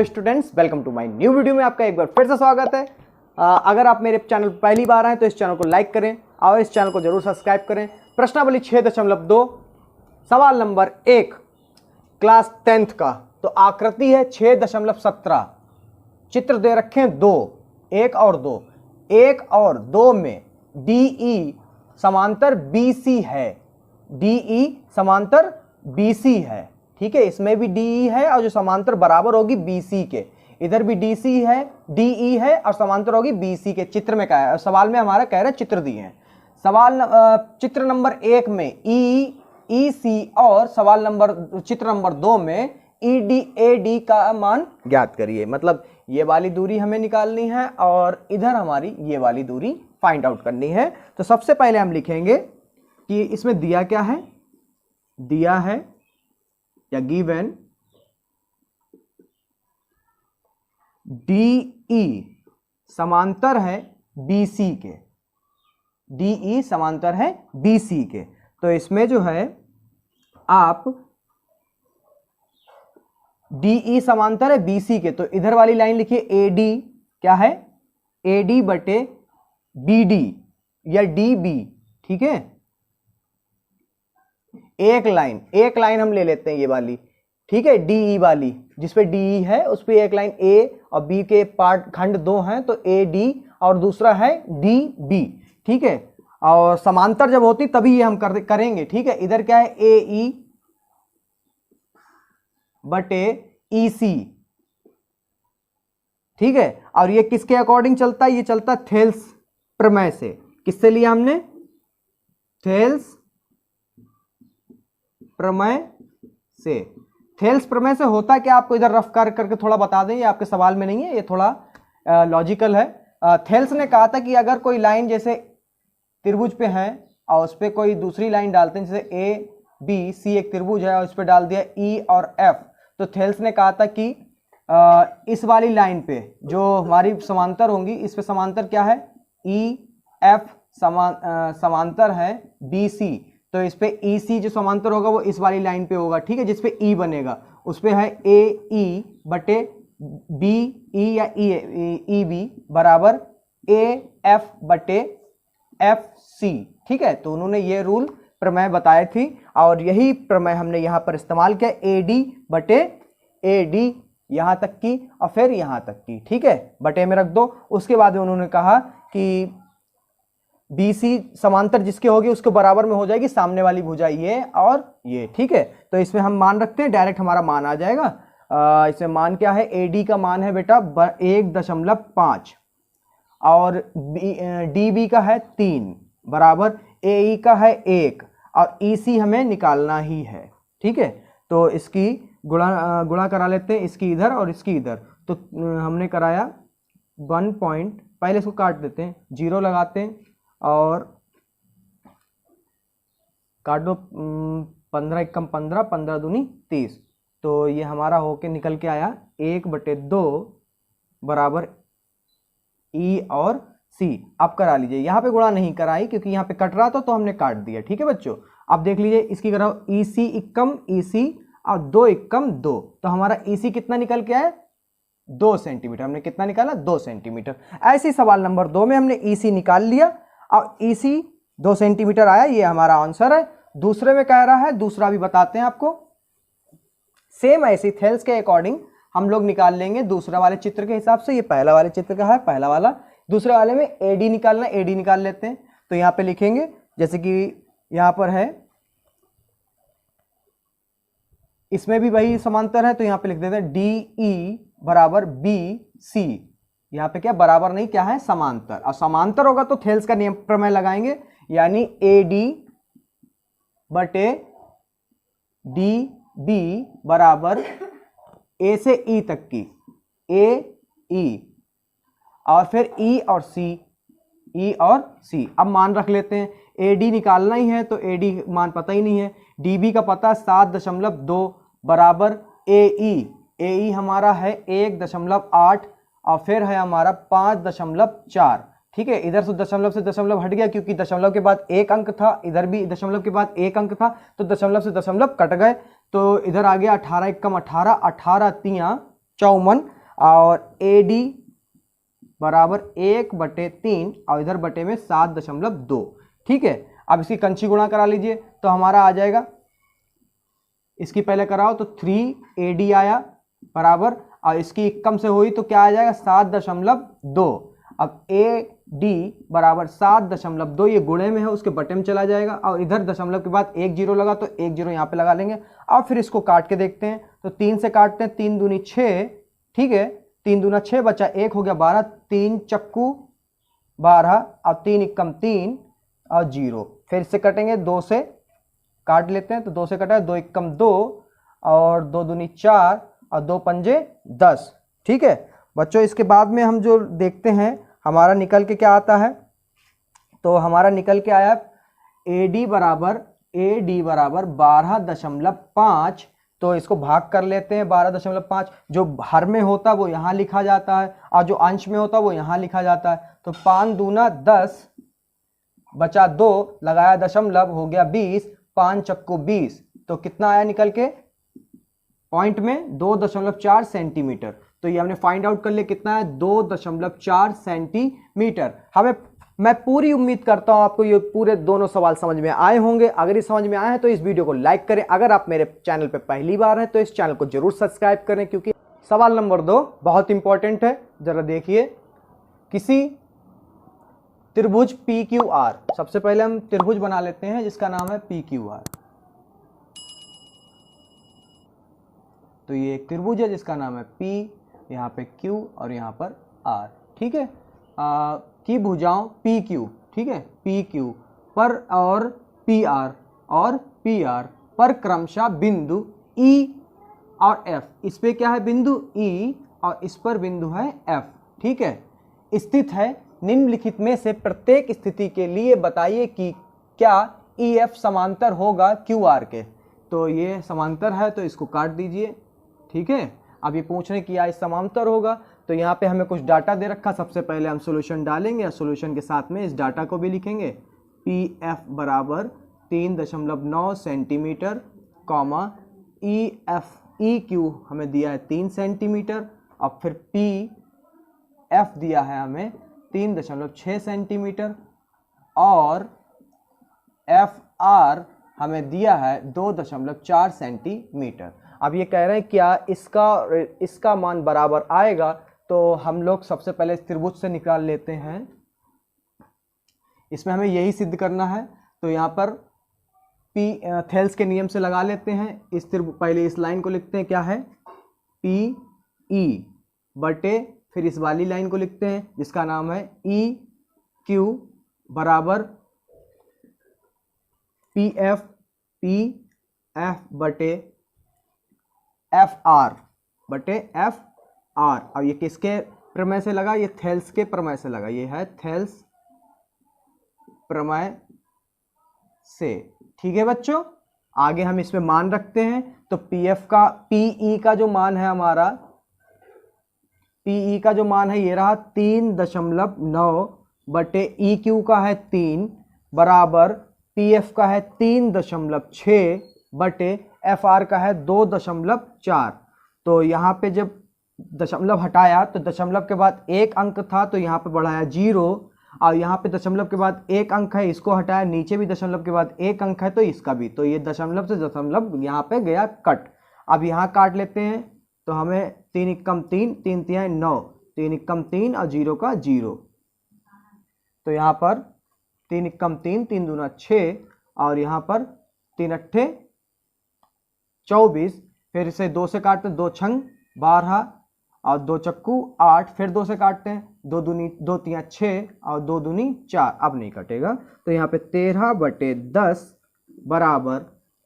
Hello students, welcome to my new video में आपका एक बार फिर से स्वागत है। अगर आप मेरे चैनल पर पहली बार आए तो इस चैनल को लाइक करें और इस चैनल को जरूर सब्सक्राइब करें। प्रश्नावली 6.2 सवाल नंबर 1 क्लास 10th का। तो आकृति है 6.17, चित्र दे रखे हैं 2, 1 और 2। 1 और 2 में DE समांतर BC है, DE समांतर BC है। ठीक है, इसमें भी DE है और जो समांतर बराबर होगी BC के, इधर भी DC है, DE है और समांतर होगी BC के। चित्र में क्या है, सवाल में हमारा कह रहे हैं चित्र दिए हैं। सवाल चित्र नंबर 1 में EC और सवाल नंबर चित्र नंबर 2 में AD का मान ज्ञात करिए। मतलब ये वाली दूरी हमें निकालनी है और इधर हमारी ये वाली दूरी फाइंड आउट करनी है। तो सबसे पहले हम लिखेंगे कि इसमें दिया क्या है, दिया है या गिवन DE समांतर है BC के, DE समांतर है BC के। तो इसमें जो है आप DE समांतर है BC के, तो इधर वाली लाइन लिखिए AD क्या है, AD बटे BD या DB। ठीक है, एक लाइन हम ले लेते हैं ये वाली। ठीक है, DE वाली जिसपे DE है उस पे एक लाइन A और B के पार्ट खंड 2 हैं तो AD और दूसरा है DB। ठीक है, और समांतर जब होती तभी ये हम करेंगे। ठीक है, इधर क्या है AE बटे EC। ठीक है, और ये किसके अकॉर्डिंग चलता है, ये चलता है थेल्स प्रमेय से। किससे लिया हमने, थेल्स प्रमेय से। थेल्स प्रमेय से होता है कि आपको इधर रफ करके थोड़ा बता दें, ये आपके सवाल में नहीं है, ये थोड़ा लॉजिकल है। थेल्स ने कहा था कि अगर कोई लाइन जैसे त्रिभुज पे है और उस पर कोई दूसरी लाइन डालते हैं, जैसे ABC एक त्रिभुज है और उस पर डाल दिया E और F, तो थेल्स ने कहा था कि इस वाली लाइन पे जो हमारी समांतर होंगी, इस पे समांतर क्या है EF समांतर है BC, तो इस पे EC जो समांतर होगा वो इस वाली लाइन पे होगा। ठीक है, जिस पे E बनेगा उस पे है AE बटे BE या EB बराबर AF बटे FC। ठीक है, तो उन्होंने ये रूल प्रमेय बताए थी और यही प्रमेय हमने यहाँ पर इस्तेमाल किया, AD बटे AD यहाँ तक की और फिर यहाँ तक की। ठीक है, बटे में रख दो। उसके बाद उन्होंने कहा कि BC समांतर जिसके होगी उसके बराबर में हो जाएगी सामने वाली भुजा ये और ये। ठीक है, तो इसमें हम मान रखते हैं, डायरेक्ट हमारा मान आ जाएगा। इसमें मान क्या है, AD का मान है बेटा 1.5 और DB का है 3 बराबर AE का है 1 और EC हमें निकालना ही है। ठीक है, तो इसकी गुणा करा लेते हैं, इसकी इधर और इसकी इधर। तो हमने कराया 1 पॉइंट, पहले इसको काट देते हैं, 0 लगाते हैं और काट दो, 15 एकम 15, 15 दूनी 30। तो ये हमारा होके निकल के आया 1/2 बराबर E और C। अब करा लीजिए, यहाँ पे गुणा नहीं कराई क्योंकि यहाँ पे कट रहा था तो हमने काट दिया। ठीक है बच्चों, अब देख लीजिए इसकी करा EC एकम EC और 2 एकम 2, तो हमारा EC कितना निकल के आया 2 सेंटीमीटर। हमने कितना निकाला 2 सेंटीमीटर। ऐसे सवाल नंबर 2 में हमने EC निकाल लिया और EC 2 सेंटीमीटर आया, ये हमारा आंसर है। दूसरे में कह रहा है, दूसरा भी बताते हैं आपको। सेम ऐसी थेल्स के अकॉर्डिंग हम लोग निकाल लेंगे दूसरा वाले चित्र के हिसाब से। ये पहला वाले चित्र का है, पहला वाला। दूसरे वाले में AD निकालना, AD निकाल लेते हैं। तो यहाँ पे लिखेंगे जैसे कि यहाँ पर है, इसमें भी वही समांतर है तो यहाँ पे लिख देते हैं DE बराबर BC। यहाँ पे क्या बराबर नहीं, क्या है समांतर, और समांतर होगा तो थेल्स का नियम प्रमेय लगाएंगे, यानी AD बटे DB बराबर A से E तक की AE और फिर E और C। अब मान रख लेते हैं, AD निकालना ही है तो AD मान पता ही नहीं है, DB का पता 7.2 बराबर AE हमारा है 1.8 और फिर है हमारा 5.4। ठीक है, इधर से दशमलव हट गया क्योंकि दशमलव के बाद एक अंक था, इधर भी दशमलव के बाद एक अंक था, तो दशमलव से दशमलव कट गए। तो इधर आ गया 18 एकम 18, 18 तियां 54 और AD बराबर 1/3 और इधर बटे में 7.2। ठीक है, अब इसकी कंची गुणा करा लीजिए तो हमारा आ जाएगा, इसकी पहले कराओ तो 3AD आया बराबर, और इसकी कम से हुई तो क्या आ जाएगा 7.2। अब AD बराबर 7.2, ये गुणे में है उसके बटे में चला जाएगा, और इधर दशमलव के बाद 1 जीरो लगा तो 1 जीरो यहाँ पे लगा लेंगे। अब फिर इसको काट के देखते हैं, तो 3 से काटते हैं, 3 दूनी 6, ठीक है, 3 दूना 6 बचा, 1 हो गया 12, 3 चक्कू 12 और 3 एकम 3 और 0। फिर से कटेंगे, 2 से काट लेते हैं, तो 2 से कटा है, 2 एकम 2 और 2 दूनी 4 और 2 पंजे 10। ठीक है बच्चों, इसके बाद में हम जो देखते हैं हमारा निकल के क्या आता है, तो हमारा निकल के आया AD बराबर 12.5, तो इसको भाग कर लेते हैं 12.5, जो हर में होता वो यहाँ लिखा जाता है और जो अंश में होता वो यहाँ लिखा जाता है। तो 5 दूना 10 बचा 2 लगाया दशमलव हो गया 20, 5 चक्कू 20, तो कितना आया निकल के पॉइंट में 2.4 सेंटीमीटर। तो ये हमने फाइंड आउट कर लिया कितना है 2.4 सेंटीमीटर। मैं पूरी उम्मीद करता हूं आपको ये पूरे दोनों सवाल समझ में आए होंगे। अगर ये समझ में आए हैं तो इस वीडियो को लाइक करें। अगर आप मेरे चैनल पे पहली बार हैं तो इस चैनल को जरूर सब्सक्राइब करें, क्योंकि सवाल नंबर 2 बहुत इंपॉर्टेंट है। जरा देखिए, किसी त्रिभुज PQR, सबसे पहले हम त्रिभुज बना लेते हैं जिसका नाम है PQR। तो ये एक त्रिभुज है जिसका नाम है P, यहाँ पे Q और यहाँ पर R। ठीक है, की भुजाओं PQ, ठीक है, PQ पर और PR पर क्रमशः बिंदु E और F, इस पे क्या है बिंदु E और इस पर बिंदु है F, ठीक है, स्थित है। निम्नलिखित में से प्रत्येक स्थिति के लिए बताइए कि क्या EF समांतर होगा QR के। तो ये समांतर है तो इसको काट दीजिए। ठीक है, अब ये पूछ रहे कि क्या समांतर होगा, तो यहाँ पे हमें कुछ डाटा दे रखा। सबसे पहले हम सॉल्यूशन डालेंगे और सॉल्यूशन के साथ में इस डाटा को भी लिखेंगे। PF बराबर 3.9 सेंटीमीटर, कॉमा EQ हमें दिया है 3 सेंटीमीटर, और फिर PF दिया है हमें 3.6 सेंटीमीटर, और FR हमें दिया है 2.4 सेंटीमीटर। अब ये कह रहे हैं क्या इसका मान बराबर आएगा, तो हम लोग सबसे पहले इस त्रिभुज से निकाल लेते हैं। इसमें हमें यही सिद्ध करना है, तो यहाँ पर थेल्स के नियम से लगा लेते हैं। इस त्रिभुज, पहले इस लाइन को लिखते हैं, क्या है PE बटे, फिर इस वाली लाइन को लिखते हैं जिसका नाम है EQ बराबर PF बटे FR। अब ये किसके प्रमेय से लगा, ये थेल्स के प्रमेय से लगा, ये है थेल्स प्रमेय से। ठीक है बच्चों, आगे हम इसमें मान रखते हैं। तो PE का जो मान है हमारा, PE का जो मान है ये रहा 3.9 बटे EQ का है 3 बराबर PF का है 3.6 बटे FR का है 2.4। तो यहाँ पे जब दशमलव हटाया तो दशमलव के बाद एक अंक था तो यहाँ पे बढ़ाया 0, और यहाँ पे दशमलव के बाद एक अंक है, इसको हटाया, नीचे भी दशमलव के बाद एक अंक है तो इसका भी, तो ये दशमलव से दशमलव यहाँ पे गया कट। अब यहाँ काट लेते हैं, तो हमें 3 एकम 3, 3 तिहाई 9, 3 एकम 3 और 0 का 0, तो यहाँ पर 3 एकम 3, 3 दूना 6 और यहाँ पर 3 अट्ठे 24, फिर इसे 2 से काटते हैं, 2 छंग 12 और 2 चक्कू 8, फिर 2 से काटते हैं, 2 तिया 6 और 2 दूनी 4, अब नहीं कटेगा, तो यहाँ पे 13/10 बराबर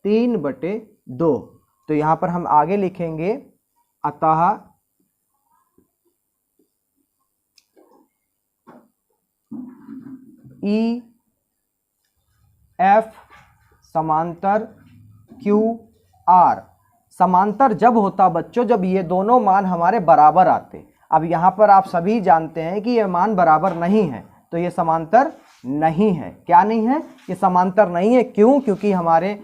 3/2। तो यहाँ पर हम आगे लिखेंगे, अतः EF समांतर QR। समांतर जब होता बच्चों जब ये दोनों मान हमारे बराबर आते। अब यहाँ पर आप सभी जानते हैं कि ये मान बराबर नहीं है, तो ये समांतर नहीं है। क्या नहीं है, ये समांतर नहीं है। क्यों? क्योंकि हमारे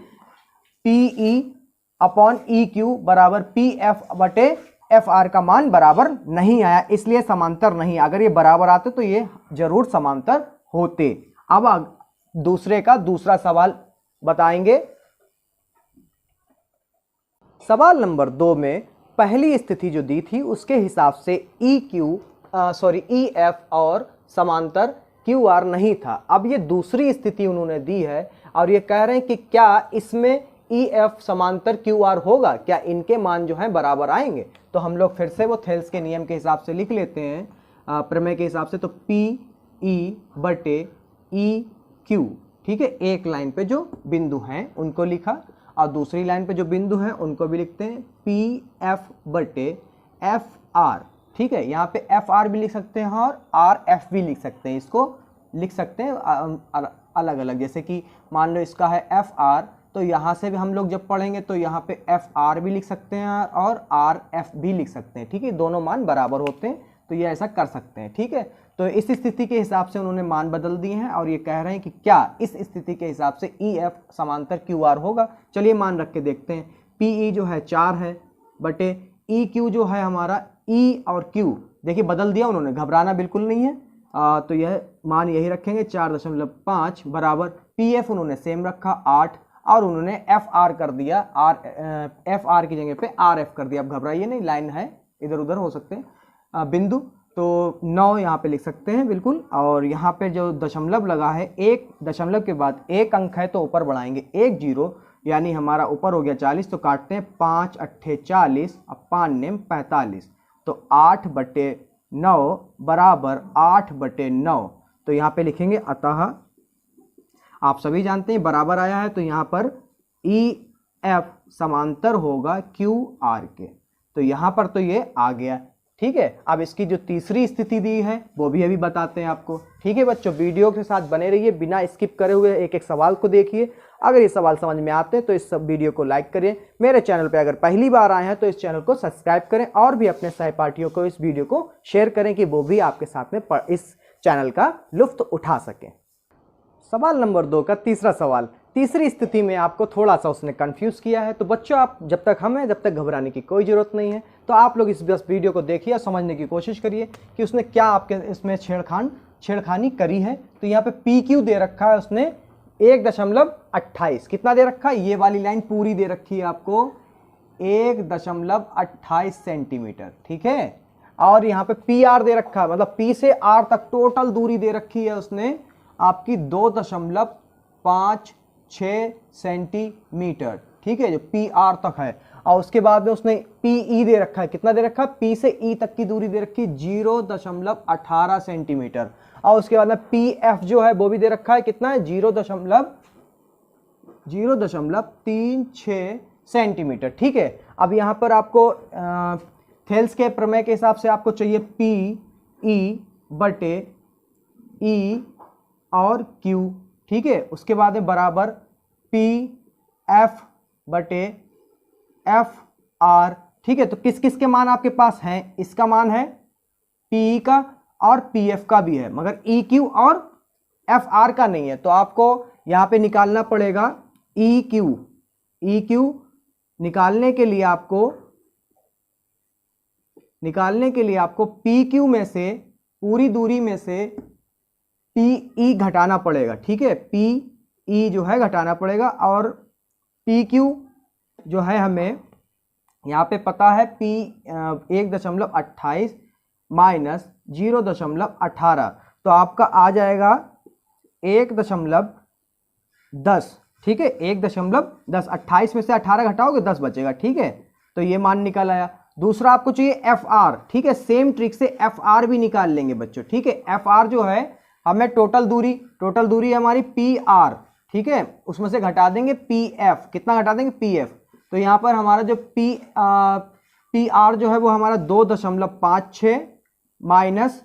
PE/EQ बराबर PF बटे एफ आर का मान बराबर नहीं आया, इसलिए समांतर नहीं। अगर ये बराबर आते तो ये जरूर समांतर होते। अब दूसरे का दूसरा सवाल बताएंगे। सवाल नंबर 2 में पहली स्थिति जो दी थी उसके हिसाब से ई एफ और समांतर क्यू आर नहीं था। अब ये दूसरी स्थिति उन्होंने दी है और ये कह रहे हैं कि क्या इसमें ई एफ समांतर क्यू आर होगा, क्या इनके मान जो हैं बराबर आएंगे। तो हम लोग फिर से वो थेल्स के नियम के हिसाब से लिख लेते हैं, प्रमेय के हिसाब से। तो पी ई बटे ई क्यू, ठीक है, एक लाइन पे जो बिंदु हैं उनको लिखा और दूसरी लाइन पे जो बिंदु हैं उनको भी लिखते हैं पी एफ बटे एफ आर, ठीक है। यहाँ पे एफ आर भी लिख सकते हैं और आर एफ भी लिख सकते हैं, इसको लिख सकते हैं अलग अलग। जैसे कि मान लो इसका है एफ आर, तो यहाँ से भी हम लोग जब पढ़ेंगे तो यहाँ पे एफ आर भी लिख सकते हैं और आर एफ भी लिख सकते हैं, ठीक है। दोनों मान बराबर होते हैं तो ये ऐसा कर सकते हैं, ठीक है। तो इस स्थिति के हिसाब से उन्होंने मान बदल दिए हैं और ये कह रहे हैं कि क्या इस स्थिति के हिसाब से ई एफ समांतर क्यू आर होगा। चलिए मान रख के देखते हैं। पी ई जो है 4 है बटे ई क्यू जो है हमारा ई और क्यू, देखिए बदल दिया उन्होंने, घबराना बिल्कुल नहीं है। तो यह मान यही रखेंगे 4.5 बराबर पी एफ उन्होंने सेम रखा 8 और उन्होंने एफ आर कर दिया, एफ आर की जगह पे आर एफ कर दिया। अब घबराइए नहीं, लाइन है, इधर उधर हो सकते हैं बिंदु। तो 9 यहाँ पे लिख सकते हैं बिल्कुल। और यहाँ पे जो दशमलव लगा है, एक दशमलव के बाद एक अंक है तो ऊपर बढ़ाएंगे 1 0, यानी हमारा ऊपर हो गया 40, तो काटते हैं 5 8 40 और 5 9 45, तो 8 बटे 9 बराबर 8 बटे 9। तो यहाँ पे लिखेंगे अतः आप सभी जानते हैं बराबर आया है, तो यहाँ पर ई एफ समांतर होगा क्यू आर के। तो यहाँ पर तो ये आ गया, ठीक है। अब इसकी जो तीसरी स्थिति दी है वो भी अभी बताते हैं आपको, ठीक है बच्चों। वीडियो के साथ बने रहिए, बिना स्किप करे हुए एक एक सवाल को देखिए। अगर ये सवाल समझ में आते हैं तो इस सब वीडियो को लाइक करिए। मेरे चैनल पे अगर पहली बार आए हैं तो इस चैनल को सब्सक्राइब करें और भी अपने सहपाठियों को इस वीडियो को शेयर करें कि वो भी आपके साथ में इस चैनल का लुत्फ उठा सकें। सवाल नंबर 2 का तीसरा सवाल, तीसरी स्थिति में आपको थोड़ा सा उसने कंफ्यूज किया है। तो बच्चों आप जब तक घबराने की कोई ज़रूरत नहीं है, तो आप लोग इस बस वीडियो को देखिए और समझने की कोशिश करिए कि उसने क्या आपके इसमें छेड़खानी करी है। तो यहाँ पे पी क्यू दे रखा है उसने 1.28, कितना दे रखा है, ये वाली लाइन पूरी दे रखी है आपको 1.28 सेंटीमीटर, ठीक है। और यहाँ पे पी आर दे रखा है, मतलब पी से आर तक टोटल दूरी दे रखी है उसने आपकी 2.56 सेंटीमीटर, ठीक है, जो पी आर तक है। और उसके बाद में उसने पी ई दे रखा है, कितना दे रखा है, पी से ई तक की दूरी दे रखी है 0.18 सेंटीमीटर। और उसके बाद में पी एफ जो है वो भी दे रखा है, कितना है 0.36 सेंटीमीटर, ठीक है। अब यहाँ पर आपको थेल्स के प्रमेय के हिसाब से आपको चाहिए पी ई बटे ई और Q, ठीक है। उसके बाद में बराबर पी एफ बटे एफ आर, ठीक है। तो किस किस के मान आपके पास हैं, इसका मान है पी का और पी एफ का भी है, मगर ई क्यू और एफ आर का नहीं है। तो आपको यहाँ पे निकालना पड़ेगा ई क्यू। निकालने के लिए आपको पी क्यू में से, पूरी दूरी में से पी ई घटाना पड़ेगा, ठीक है। पी ई जो है घटाना पड़ेगा और पी क्यू जो है हमें यहाँ पे पता है पी 1.28 माइनस 0.18, तो आपका आ जाएगा 1.10, ठीक है। 1.10, 28 में से 18 घटाओगे 10 बचेगा, ठीक है। तो ये मान निकल आया। दूसरा आपको चाहिए एफ आर, ठीक है। सेम ट्रिक से एफ आर भी निकाल लेंगे बच्चों, ठीक है। एफ आर जो है हमें टोटल दूरी हमारी पी आर, ठीक है, उसमें से घटा देंगे पी एफ, कितना घटा देंगे पी एफ। तो यहाँ पर हमारा जो पी आर जो है वो हमारा 2.56 माइनस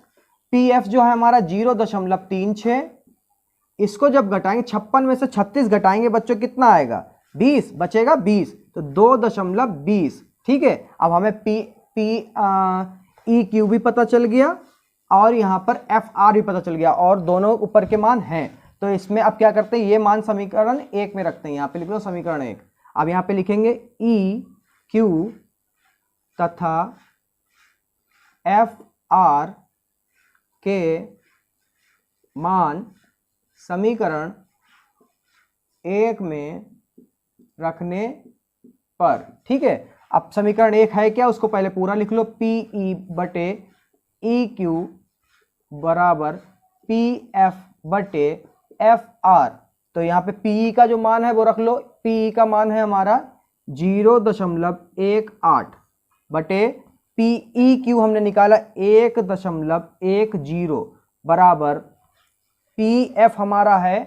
पी एफ जो है हमारा 0.36, इसको जब घटाएंगे 56 में से 36 घटाएंगे बच्चों कितना आएगा 20, बचेगा 20, तो 2.20, ठीक है। अब हमें ई क्यू भी पता चल गया और यहाँ पर एफ आर भी पता चल गया और दोनों ऊपर के मान हैं। तो इसमें अब क्या करते हैं, ये मान समीकरण 1 में रखते हैं, यहाँ पे लिख लो समीकरण 1। अब यहाँ पे लिखेंगे ई क्यू तथा एफ आर के मान समीकरण 1 में रखने पर, ठीक है। अब समीकरण 1 है क्या, उसको पहले पूरा लिख लो। पी ई बटे ई क्यू बराबर पी एफ बटे एफ आर। तो यहाँ पे पी का जो मान है वो रख लो। पी का मान है हमारा 0.18 बटे पी ई क्यू हमने निकाला 1.10 बराबर पी एफ हमारा है,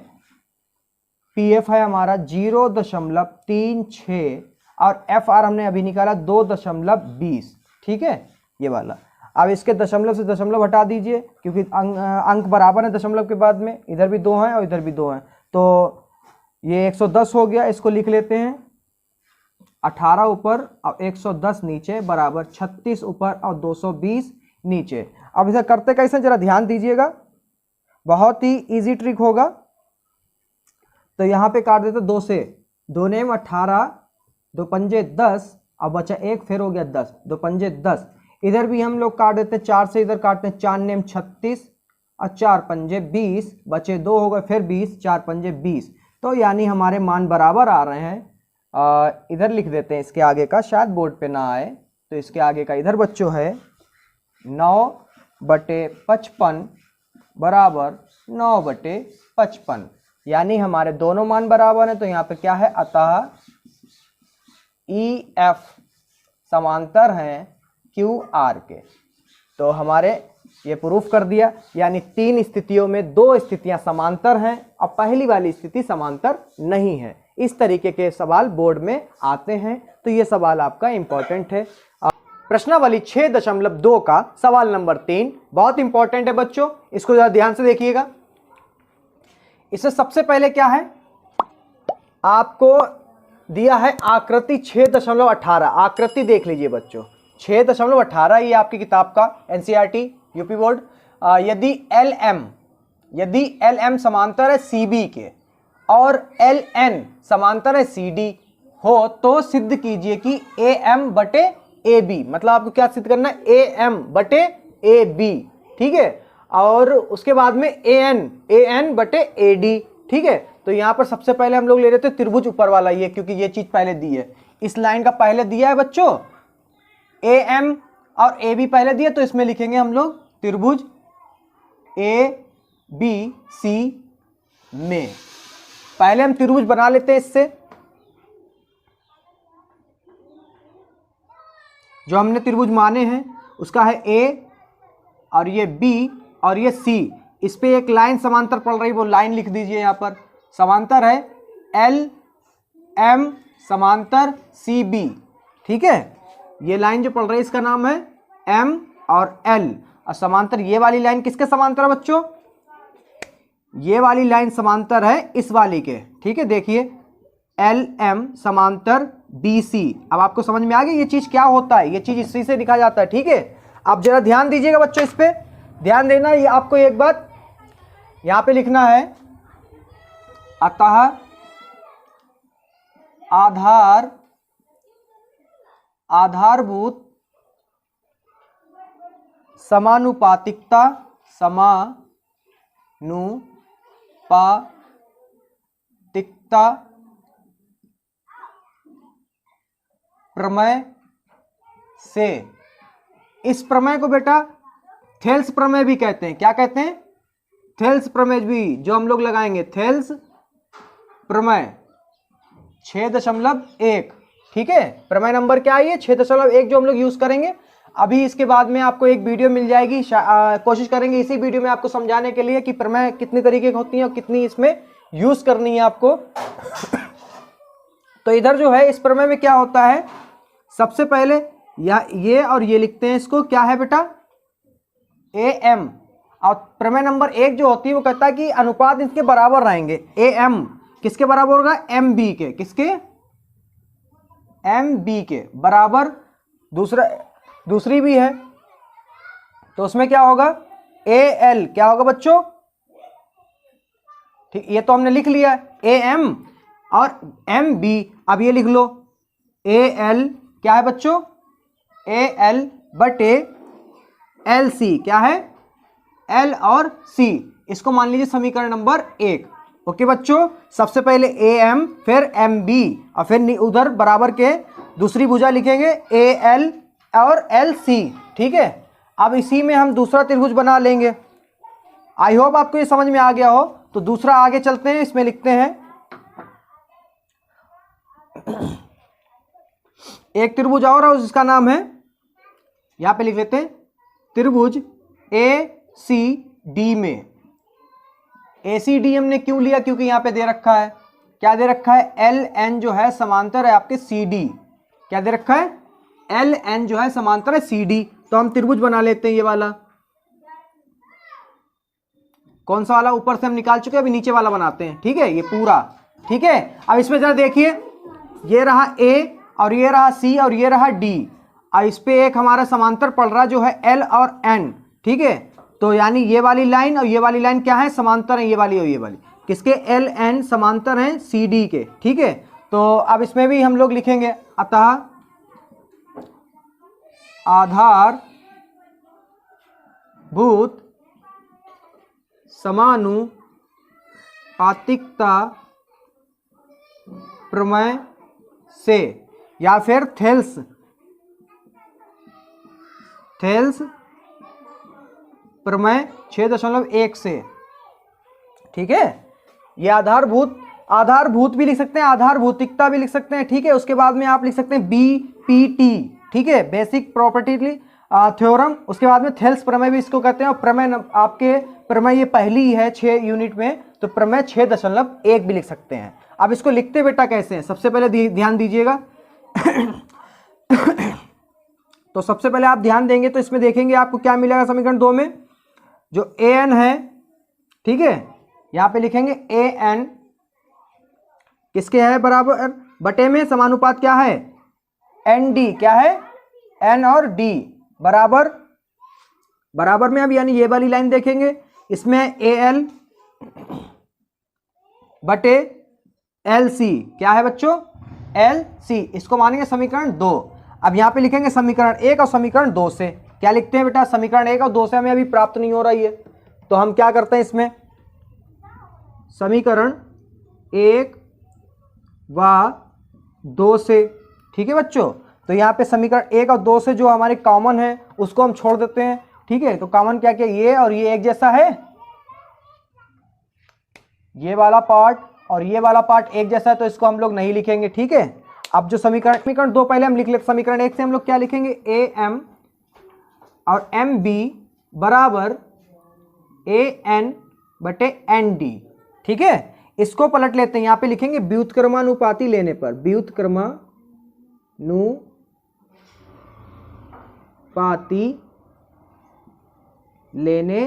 पी एफ है हमारा 0.36 और एफ आर हमने अभी निकाला 2.20, ठीक है ये वाला। अब इसके दशमलव से दशमलव हटा दीजिए क्योंकि अंक बराबर है दशमलव के बाद में, इधर भी 2 हैं और इधर भी 2 हैं, तो ये 110 हो गया। इसको लिख लेते हैं 18 ऊपर और 110 नीचे बराबर 36 ऊपर और 220 नीचे। अब इसे करते कैसे जरा ध्यान दीजिएगा, बहुत ही इजी ट्रिक होगा। तो यहाँ पे काट देते 2 से, 2 नेम 18, 2 पंजे 10 और बचा 1, फिर हो गया 10, 2 पंजे 10। इधर भी हम लोग काट देते 4 से, इधर काटते हैं 4 नेम 36 और 4 पंजे 20, बचे 2 हो गए, फिर 20, 4 पंजे 20। तो यानी हमारे मान बराबर आ रहे हैं। इधर लिख देते हैं इसके आगे का, शायद बोर्ड पे ना आए तो इसके आगे का इधर बच्चों है 9/55 बराबर 9/55, यानी हमारे दोनों मान बराबर हैं। तो यहाँ पे क्या है, अतः ई एफ समांतर हैं क्यू आर के। तो हमारे ये प्रूफ कर दिया, यानी 3 स्थितियों में 2 स्थितियां समांतर हैं और पहली वाली स्थिति समांतर नहीं है। इस तरीके के सवाल बोर्ड में आते हैं, तो ये सवाल आपका इंपॉर्टेंट है। प्रश्नावली 6.2 का सवाल नंबर 3 बहुत इंपॉर्टेंट है बच्चों, इसको जरा ध्यान से देखिएगा। इससे सबसे पहले क्या है, आपको दिया है आकृति 6.18। आकृति देख लीजिए बच्चों, 6.18 ये आपकी किताब का एनसीईआरटी यूपी बोर्ड। यदि एल एम समांतर है सीबी के और एल एन समांतर है सीडी हो, तो सिद्ध कीजिए कि ए एम बटे ए बी, मतलब आपको क्या सिद्ध करना है, ए एम बटे ए बी, ठीक है। और उसके बाद में ए एन बटे ए डी, ठीक है। तो यहां पर सबसे पहले हम लोग ले लेते हैं त्रिभुज ऊपर वाला ये, क्योंकि ये चीज पहले दी है, इस लाइन का पहले दिया है बच्चों, ए एम और ए बी पहले दिया, तो इसमें लिखेंगे हम लोग त्रिभुज ए बी सी में। पहले हम त्रिभुज बना लेते हैं इससे, जो हमने त्रिभुज माने हैं उसका है ए और ये बी और ये सी, इस पे एक लाइन समांतर पड़ रही, वो लाइन लिख दीजिए। यहां पर समांतर है एल एम समांतर सी बी, ठीक है। ये लाइन जो पड़ रही है इसका नाम है एम और एल, और समांतर ये वाली लाइन किसके समांतर है बच्चों, ये वाली लाइन समांतर है इस वाली के, ठीक है। देखिए एल एम समांतर बी सी। अब आपको समझ में आ गई ये चीज क्या होता है, ये चीज इसी से लिखा जाता है, ठीक है। अब जरा ध्यान दीजिएगा बच्चों, इस पे ध्यान देना। ये आपको एक बात यहां पे लिखना है, अतः आधारभूत समानुपातिकता प्रमेय से, इस प्रमेय को बेटा थेल्स प्रमेय भी कहते हैं। क्या कहते हैं, थेल्स प्रमेय भी, जो हम लोग लगाएंगे थेल्स प्रमेय 6.1, ठीक है। प्रमेय नंबर क्या है, 6.1 जो हम लोग यूज करेंगे। अभी इसके बाद में आपको एक वीडियो मिल जाएगी, कोशिश करेंगे इसी वीडियो में आपको समझाने के लिए कि प्रमेय कितनी तरीके की होती हैं और कितनी इसमें यूज करनी है आपको। तो इधर जो है इस प्रमेय में क्या होता है, सबसे पहले ये और ये लिखते हैं, इसको क्या है बेटा, ए एम। और प्रमेय नंबर 1 जो होती है वो कहता है कि अनुपात इसके बराबर रहेंगे। ए एम किसके बराबर होगा, एम बी के, किसके, एम बी के बराबर। दूसरी भी है, तो उसमें क्या होगा, ए एल क्या होगा बच्चों, ठीक, ये तो हमने लिख लिया ए एम और एम बी। अब ये लिख लो ए एल क्या है बच्चों, ए एल बटे एल सी, क्या है, एल और सी, इसको मान लीजिए समीकरण नंबर 1। ओके बच्चों, सबसे पहले ए एम, फिर एम बी, और फिर उधर बराबर के दूसरी भुजा लिखेंगे ए एल और एल सी। ठीक है, अब इसी में हम दूसरा त्रिभुज बना लेंगे। आई होप आपको ये समझ में आ गया हो। तो दूसरा आगे चलते हैं, इसमें लिखते हैं एक त्रिभुज और है, जिसका नाम है, यहां पे लिख लेते हैं त्रिभुज ए सी डी में। ए सी डी हमने क्यों लिया, क्योंकि यहां पे दे रखा है, क्या दे रखा है, एल एन जो है समांतर है आपके सी डी। क्या दे रखा है, एल एन जो है समांतर है सी डी। तो हम त्रिभुज बना लेते हैं, ये वाला, कौन सा वाला, ऊपर से हम निकाल चुके हैं, अभी नीचे वाला बनाते हैं। ठीक है, ये पूरा। ठीक है, अब इसमें जरा देखिए, ये रहा ए और ये रहा सी और ये रहा डी, और इस पे एक हमारा समांतर पड़ रहा जो है एल और एन। ठीक है, तो यानी ये वाली लाइन और ये वाली लाइन क्या है, समांतर है, ये वाली और ये वाली, किसके, एल एन समांतर हैं सी डी के। ठीक है, तो अब इसमें भी हम लोग लिखेंगे, अतः आधारभूत समानुपातिकता प्रमेय से, या फिर थेल्स प्रमेय 6.1 से। ठीक है, ये आधारभूत भी लिख सकते हैं, आधारभूतिकता भी लिख सकते हैं। ठीक है, उसके बाद में आप लिख सकते हैं BPT। ठीक है, बेसिक प्रॉपर्टी थ्योरम। उसके बाद में थेल्स प्रमेय भी इसको कहते हैं, और प्रमेय आपके प्रमेय ये पहली है 6 यूनिट में, तो प्रमेय 6.1 भी लिख सकते हैं। अब इसको लिखते बेटा कैसे हैं, सबसे पहले ध्यान दीजिएगा। तो सबसे पहले आप ध्यान देंगे तो इसमें देखेंगे आपको क्या मिलेगा, समीकरण 2 में जो ए एन है, ठीक है, यहां पे लिखेंगे ए एन किसके है बराबर, बटे में समानुपात क्या है, एन डी, क्या है, एन और डी बराबर में। अब यानी ये वाली लाइन देखेंगे, इसमें ए एल बटे एल सी, क्या है बच्चों, एल सी, इसको मानेंगे समीकरण 2। अब यहां पे लिखेंगे समीकरण 1 और समीकरण 2 से। क्या लिखते हैं बेटा, समीकरण 1 और 2 से हमें अभी प्राप्त नहीं हो रही है, तो हम क्या करते हैं, इसमें समीकरण 1 व 2 से। ठीक है बच्चों, तो यहाँ पे समीकरण 1 और 2 से जो हमारे कॉमन है उसको हम छोड़ देते हैं। ठीक है, तो कॉमन क्या क्या, ये और ये एक जैसा है, ये वाला पार्ट और ये वाला पार्ट एक जैसा है, तो इसको हम लोग नहीं लिखेंगे। ठीक है, अब जो समीकरण 2 पहले हम लिख लेते, समीकरण 1 से हम लोग क्या लिखेंगे, ए एम और एम बी बराबर ए एन बटे एन डी। ठीक है, इसको पलट लेते हैं, यहां पे लिखेंगे व्युत्क्रमानुपाती लेने पर, व्युत्क्रमानुपाती लेने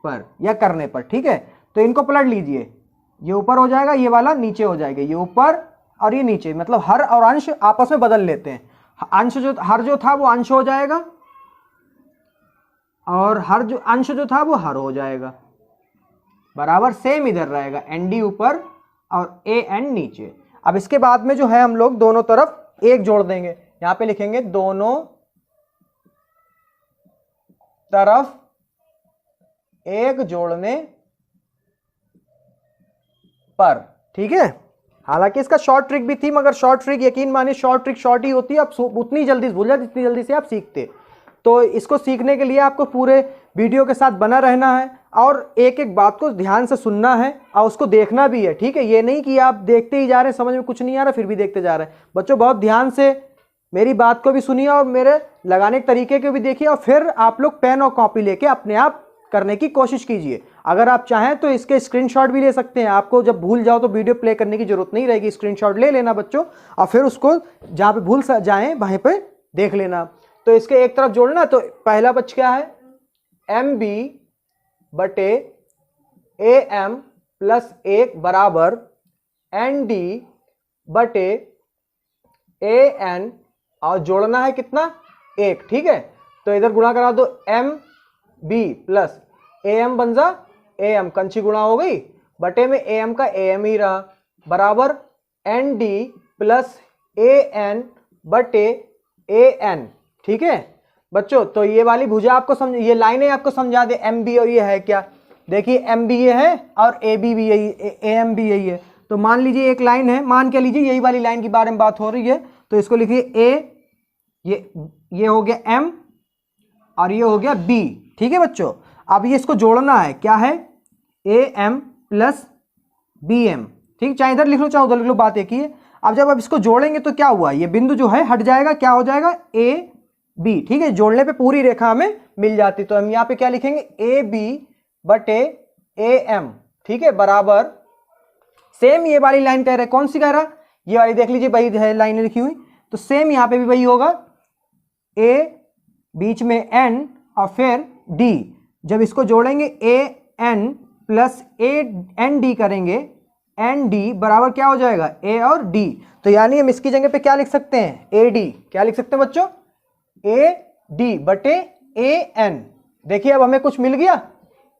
पर या करने पर। ठीक है, तो इनको पलट लीजिए, ये ऊपर हो जाएगा, ये वाला नीचे हो जाएगा, ये ऊपर और ये नीचे, मतलब हर और अंश आपस में बदल लेते हैं। अंश जो हर जो था वो अंश हो जाएगा, और हर जो अंश जो था वो हर हो जाएगा, बराबर सेम इधर रहेगा, एन डी ऊपर और ए एन नीचे। अब इसके बाद में जो है हम लोग दोनों तरफ एक जोड़ देंगे, यहां पे लिखेंगे दोनों तरफ एक जोड़ने पर। ठीक है, हालांकि इसका शॉर्ट ट्रिक भी थी, मगर शॉर्ट ट्रिक यकीन मानिए शॉर्ट ट्रिक शॉर्ट ही होती है, आप उतनी जल्दी भूल जाए जितनी जल्दी से आप सीखते। तो इसको सीखने के लिए आपको पूरे वीडियो के साथ बना रहना है, और एक एक बात को ध्यान से सुनना है और उसको देखना भी है। ठीक है, ये नहीं कि आप देखते ही जा रहे हैं, समझ में कुछ नहीं आ रहा फिर भी देखते जा रहे हैं। बच्चों बहुत ध्यान से मेरी बात को भी सुनिए और मेरे लगाने के तरीके को भी देखिए, और फिर आप लोग पेन और कॉपी लेके अपने आप करने की कोशिश कीजिए। अगर आप चाहें तो इसके स्क्रीनशॉट भी ले सकते हैं, आपको जब भूल जाओ तो वीडियो प्ले करने की जरूरत नहीं रहेगी, स्क्रीनशॉट ले लेना बच्चों, और फिर उसको जहां पे भूल जाएं वहीं पे देख लेना। तो इसके एक तरफ जोड़ना, तो पहला बच क्या है, एम बी बटे ए एम प्लस 1 बराबर एन डी बटे ए एन, और जोड़ना है कितना, 1। ठीक है, तो इधर गुणा करा दो, M B plus A M बन जा ए एम, कंची गुणा हो गई, बटे में ए एम का ए एम ही रहा, बराबर N D plus A N बटे ए एन। ठीक है, बच्चों तो ये वाली भुजा आपको समझ, ये लाइनें आपको समझा दे, एम बी और ये है क्या, देखिए एम बी ये है और ए बी भी यही, ए एम भी यही है। तो मान लीजिए एक लाइन है, मान के लीजिए यही वाली लाइन की बारे में बात हो रही है, तो इसको लिखिए ए, ये हो गया एम और ये हो गया बी। ठीक है बच्चों, अब ये इसको जोड़ना है, क्या है, A M plus B M. ठीक, चाहे इधर लिख लो चाहे उधर लिख लो, बात एक ही है। अब जब अब इसको जोड़ेंगे तो क्या हुआ, ये बिंदु जो है हट जाएगा, क्या हो जाएगा, ए बी। ठीक है, जोड़ने पे पूरी रेखा हमें मिल जाती, तो हम यहाँ पे क्या लिखेंगे, ए बी बटे ए एम। ठीक है, बराबर सेम ये वाली लाइन कह रहे, कौन सी कह रहा, ये वाली देख लीजिए वही है लाइन लिखी हुई, तो सेम यहाँ पे भी वही होगा, ए बीच में एन और फिर डी। जब इसको जोड़ेंगे A N plus A N D करेंगे, एन डी बराबर क्या हो जाएगा, ए और डी। तो यानी हम इसकी जगह पे क्या लिख सकते हैं, ए डी। क्या लिख सकते हैं बच्चों, ए डी बटे ए एन। देखिए अब हमें कुछ मिल गया,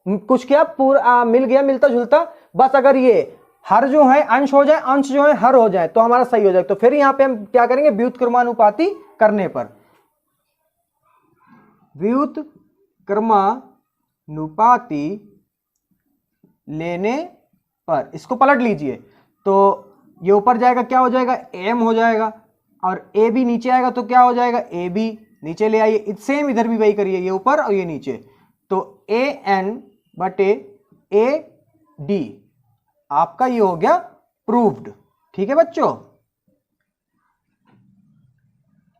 कुछ क्या पूरा मिल गया, मिलता जुलता। बस अगर ये हर जो है अंश हो जाए, अंश जो है हर हो जाए तो हमारा सही हो जाए। तो फिर यहां पे हम क्या करेंगे, व्युत्क्रमानुपाती करने पर, व्युत्क्रमानुपाती लेने पर इसको पलट लीजिए, तो ये ऊपर जाएगा क्या हो जाएगा, एम हो जाएगा, और ए बी नीचे आएगा तो क्या हो जाएगा, ए बी। नीचे ले आइए, सेम इधर भी वही करिए, ये ऊपर और ये नीचे, तो ए एन बटे ए डी आपका ये हो गया प्रूव्ड। ठीक है बच्चों,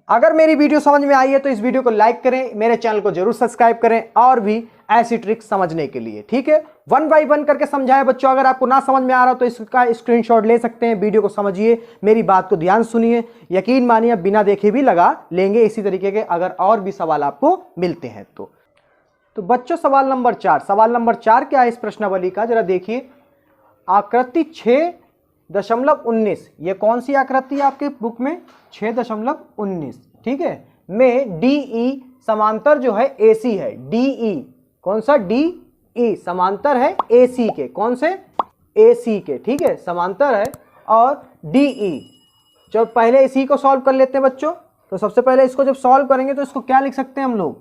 अगर मेरी वीडियो समझ में आई है तो इस वीडियो को लाइक करें, मेरे चैनल को जरूर सब्सक्राइब करें और भी ऐसी ट्रिक्स समझने के लिए। ठीक है, 1 बाय 1 करके समझाएं बच्चों। अगर आपको ना समझ में आ रहा तो इसका स्क्रीनशॉट ले सकते हैं, वीडियो को समझिए, मेरी बात को ध्यान सुनिए, यकीन मानिए बिना देखे भी लगा लेंगे इसी तरीके के, अगर और भी सवाल आपको मिलते हैं तो बच्चों सवाल नंबर 4, सवाल नंबर 4 क्या है इस प्रश्नावली का, जरा देखिए। आकृति 6.19, ये कौन सी आकृति है आपके बुक में, 6.19। ठीक है, में डीई समांतर जो है एसी है, डीई कौन सा, डीई समांतर है एसी के, कौन से, एसी के। ठीक है, समांतर है, और डीई, जब पहले इसी को सॉल्व कर लेते हैं बच्चों, तो सबसे पहले इसको जब सॉल्व करेंगे तो इसको क्या लिख सकते हैं हम लोग,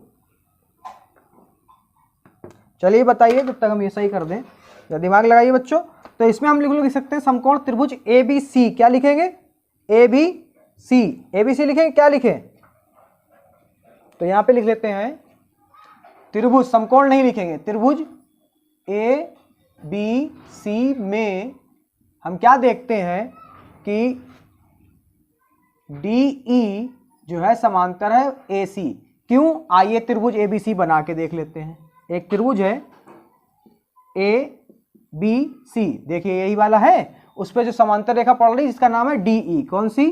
चलिए बताइए जब तक हम ये सही कर दें, दिमाग लगाइए बच्चों। तो इसमें हम लिख सकते हैं समकोण त्रिभुज ए बी सी, क्या लिखेंगे, A B C, A B C लिखेंगे, क्या लिखें, तो यहां पे लिख लेते हैं त्रिभुज, समकोण नहीं लिखेंगे, त्रिभुज ए बी सी में हम क्या देखते हैं कि डीई जो है समांतर है ए सी। क्यों, आइए त्रिभुज ए बी सी बना के देख लेते हैं। एक त्रिभुज है ए बी सी, देखिए यही वाला है, उस पर जो समांतर रेखा पड़ रही है जिसका नाम है डीई, कौन सी,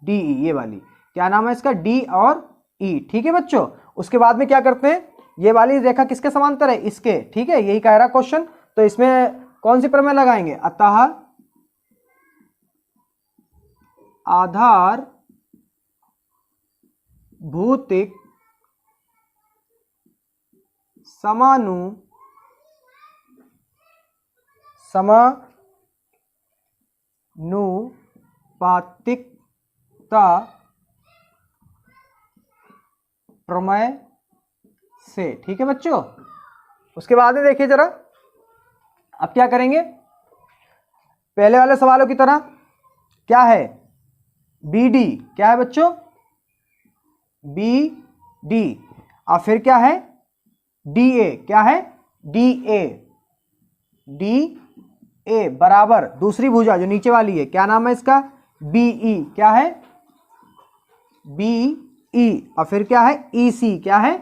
डीई, ये वाली, क्या नाम है इसका, डी और ई। ठीक है बच्चों, उसके बाद में क्या करते हैं, ये वाली रेखा किसके समांतर है, इसके। ठीक है, यही कह रहा क्वेश्चन, तो इसमें कौन सी प्रमेय लगाएंगे, अतः आधार भौतिक समानुपातिकता प्रमेय से। ठीक है बच्चों, उसके बाद में देखिए जरा, अब क्या करेंगे, पहले वाले सवालों की तरह क्या है, बी डी, क्या है बच्चों, बी डी, और फिर क्या है, डी ए, क्या है, डी ए, डी ए बराबर दूसरी भुजा जो नीचे वाली है, क्या नाम है इसका, बीई, क्या है, बीई, और फिर क्या है, ई सी, क्या है,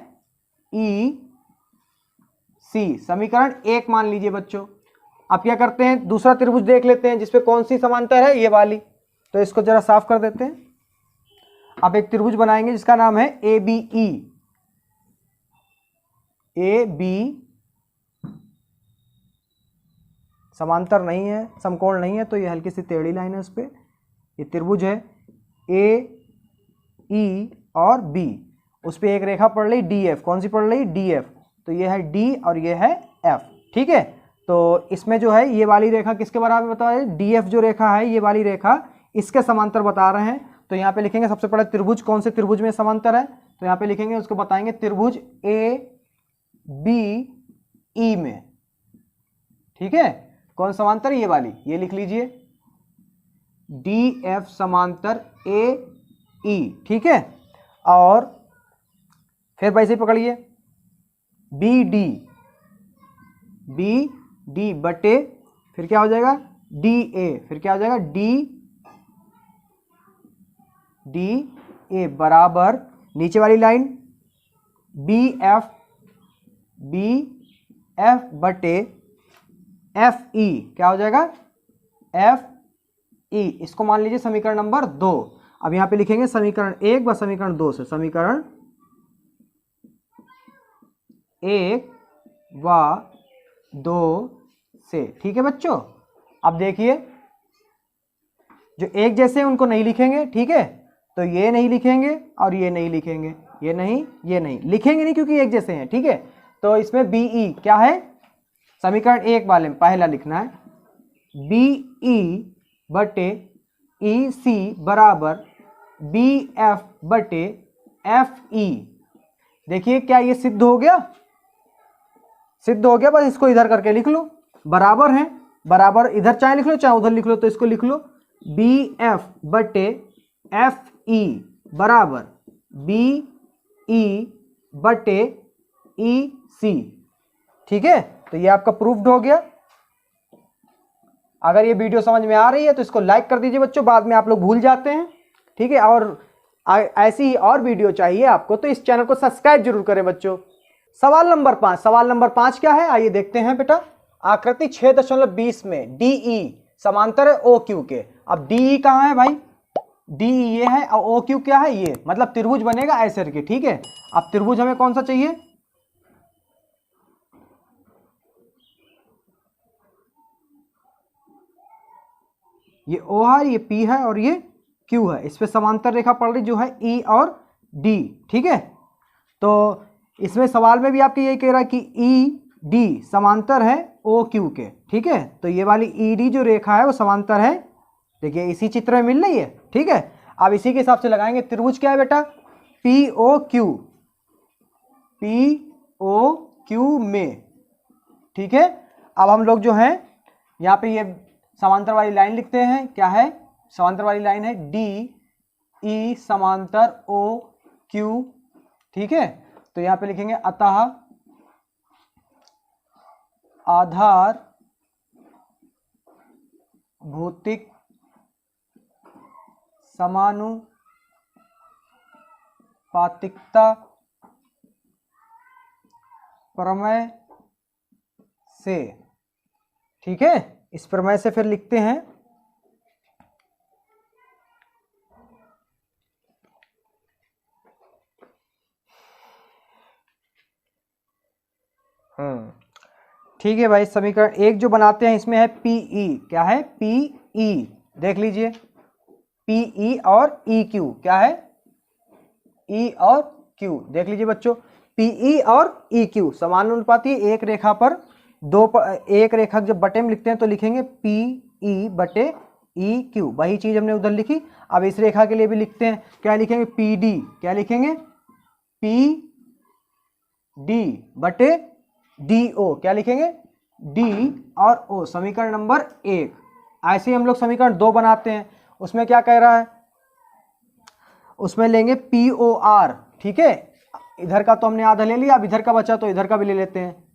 ई सी, समीकरण 1 मान लीजिए बच्चों। अब क्या करते हैं, दूसरा त्रिभुज देख लेते हैं जिसपे कौन सी समांतर है, ये वाली, तो इसको जरा साफ कर देते हैं। अब एक त्रिभुज बनाएंगे जिसका नाम है A B E, A B समांतर नहीं है, समकोण नहीं है, तो ये हल्की सी टेढ़ी लाइन है उस पर। ये त्रिभुज है ए ई और बी, उस पर एक रेखा पड़ रही डी एफ, कौन सी पड़ रही, डी एफ, तो ये है डी और ये है एफ। ठीक है, तो इसमें जो है ये वाली रेखा किसके बराबर बताओ, डी एफ जो रेखा है ये वाली रेखा इसके समांतर बता रहे हैं, तो यहाँ पे लिखेंगे सबसे पहले त्रिभुज, कौन से त्रिभुज में समांतर है, तो यहाँ पे लिखेंगे, उसको बताएंगे त्रिभुज ए बी ई में, ठीक है। कौन समांतर? ये वाली, ये लिख लीजिए, डी एफ समांतर ए ई, ठीक है। और फिर वैसे ही पकड़िए, बी डी बटे फिर क्या हो जाएगा, डी ए, फिर क्या हो जाएगा, डी ए बराबर नीचे वाली लाइन बी एफ बटे एफ ई, क्या हो जाएगा, एफ ई। इसको मान लीजिए समीकरण नंबर 2। अब यहां पे लिखेंगे समीकरण 1 व समीकरण 2 से, समीकरण 1 व 2 से, ठीक है बच्चों। अब देखिए, जो एक जैसे हैं उनको नहीं लिखेंगे, ठीक है। तो ये नहीं लिखेंगे और ये नहीं लिखेंगे, ये नहीं लिखेंगे नहीं क्योंकि एक जैसे हैं, ठीक है। तो इसमें बी ई क्या है, समीकरण 1 वाले में पहला लिखना है, बी ई बटे ई सी बराबर बी एफ बटे एफ ई। देखिए क्या ये सिद्ध हो गया, सिद्ध हो गया। बस इसको इधर करके लिख लो, बराबर है, बराबर इधर चाहे लिख लो चाहे उधर लिख लो। तो इसको लिख लो बी एफ बटे एफ ई बराबर बी ई बटे ई सी, ठीक है। तो ये आपका प्रूफ्ड हो गया। अगर ये वीडियो समझ में आ रही है तो इसको लाइक कर दीजिए बच्चों, बाद में आप लोग भूल जाते हैं, ठीक है। और ऐसी ही और वीडियो चाहिए आपको तो इस चैनल को सब्सक्राइब जरूर करें बच्चों। सवाल नंबर 5, सवाल नंबर 5 क्या है, आइए देखते हैं बेटा। आकृति 6.20 में डीई समांतर है ओ क्यू के। अब डीई कहाँ है भाई, डीई ये है और ओ क्यू क्या है, ये, मतलब त्रिभुज बनेगा ऐसे करके, ठीक है। अब त्रिभुज हमें कौन सा चाहिए, ये O है, ये P है और ये Q है। इस पे समांतर रेखा पड़ रही जो है E और D, ठीक है। तो इसमें सवाल में भी आपके यही कह रहा है कि E D समांतर है O Q के, ठीक है। तो ये वाली E D जो रेखा है वो समांतर है, देखिए इसी चित्र में मिल रही है, ठीक है। अब इसी के हिसाब से लगाएंगे। त्रिभुज क्या है बेटा, POQ में, ठीक है। अब हम लोग जो है यहाँ पे ये समांतर वाली लाइन लिखते हैं, क्या है, समांतर वाली लाइन है डी ई समांतर ओ क्यू, ठीक है। तो यहाँ पे लिखेंगे अतः आधार भौतिक समानुपातिकता प्रमेय से, ठीक है। इस प्रमेय से फिर लिखते हैं ठीक है भाई। समीकरण 1 जो बनाते हैं इसमें है पीई, क्या है, पीई, देख लीजिए पीई और ई क्यू, क्या है, ई और क्यू, देख लीजिए बच्चों। पीई और ई क्यू समानुपाती, एक रेखा पर एक रेखा जब बटे में लिखते हैं तो लिखेंगे पीई बटे ई क्यू, वही चीज हमने उधर लिखी। अब इस रेखा के लिए भी लिखते हैं, क्या लिखेंगे, पी डी, क्या लिखेंगे, पी डी बटे डी ओ, क्या लिखेंगे, डी और ओ। समीकरण नंबर 1। ऐसे ही हम लोग समीकरण 2 बनाते हैं, उसमें क्या कह रहा है, उसमें लेंगे पी ओ आर, ठीक है। इधर का तो हमने आधा ले लिया, अब इधर का बचा तो इधर का भी ले लेते हैं।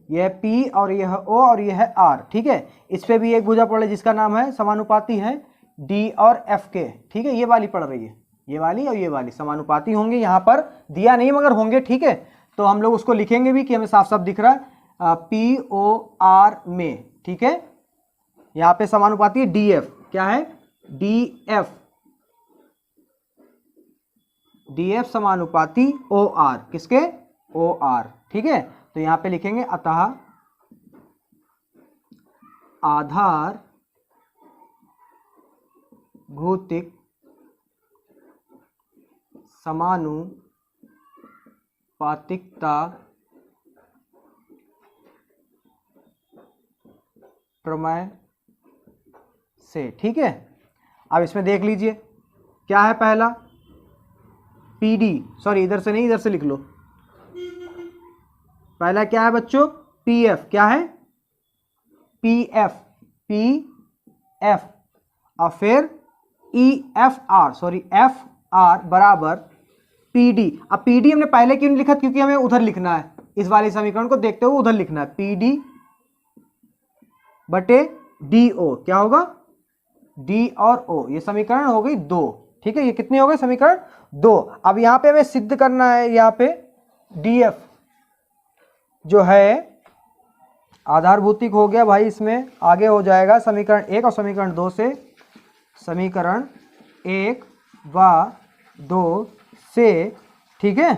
यह P और यह O और यह है R, ठीक है। इस पे भी एक भुजा पड़ रही है जिसका नाम है समानुपाती है D और F के, ठीक है। ये वाली पड़ रही है, ये वाली और ये वाली समानुपाती होंगे, यहाँ पर दिया नहीं मगर होंगे, ठीक है। तो हम लोग उसको लिखेंगे भी कि हमें साफ साफ दिख रहा है POR में, ठीक है। यहाँ पे समानुपाती है DF, क्या है, DF समानुपाती OR, किसके, OR, ठीक है। तो यहां पे लिखेंगे अतः आधार भौतिक समानुपातिकता प्रमेय से, ठीक है। अब इसमें देख लीजिए क्या है, पहला PD, सॉरी इधर से नहीं, इधर से लिख लो। पहला क्या है बच्चों, PF, क्या है PF, PF, और फिर EFR, सॉरी FR बराबर PD। अब PD हमने पहले क्यों नहीं लिखा, क्योंकि हमें उधर लिखना है, इस वाले समीकरण को देखते हुए उधर लिखना है, PD बटे DO, क्या होगा D और O, ये समीकरण हो गई 2, ठीक है। ये कितनी हो गई, समीकरण 2। अब यहां पे हमें सिद्ध करना है, यहां पे DF जो है आधारभूतिक हो गया भाई, इसमें आगे हो जाएगा समीकरण 1 और समीकरण 2 से, समीकरण 1 व 2 से, ठीक है।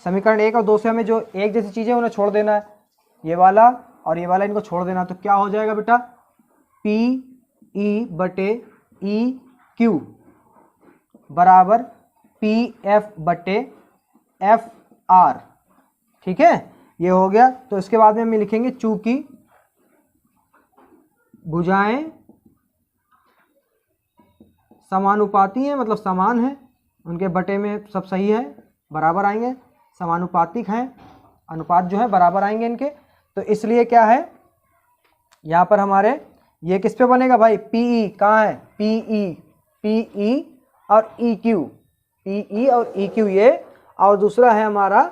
समीकरण 1 और 2 से हमें जो एक जैसी चीजें उन्हें छोड़ देना है, ये वाला और ये वाला इनको छोड़ देना, तो क्या हो जाएगा बेटा, PE बटे EQ बराबर PF बटे FR, ठीक है, ये हो गया। तो इसके बाद में हम लिखेंगे चूंकि भुजाएं समानुपाती हैं, मतलब समान है, उनके बटे में सब सही है, बराबर आएंगे, समानुपातिक हैं, अनुपात जो है बराबर आएंगे इनके, तो इसलिए क्या है यहाँ पर हमारे ये किस पे बनेगा भाई, PE कहाँ है, PE और EQ, PE और EQ ये, और दूसरा है हमारा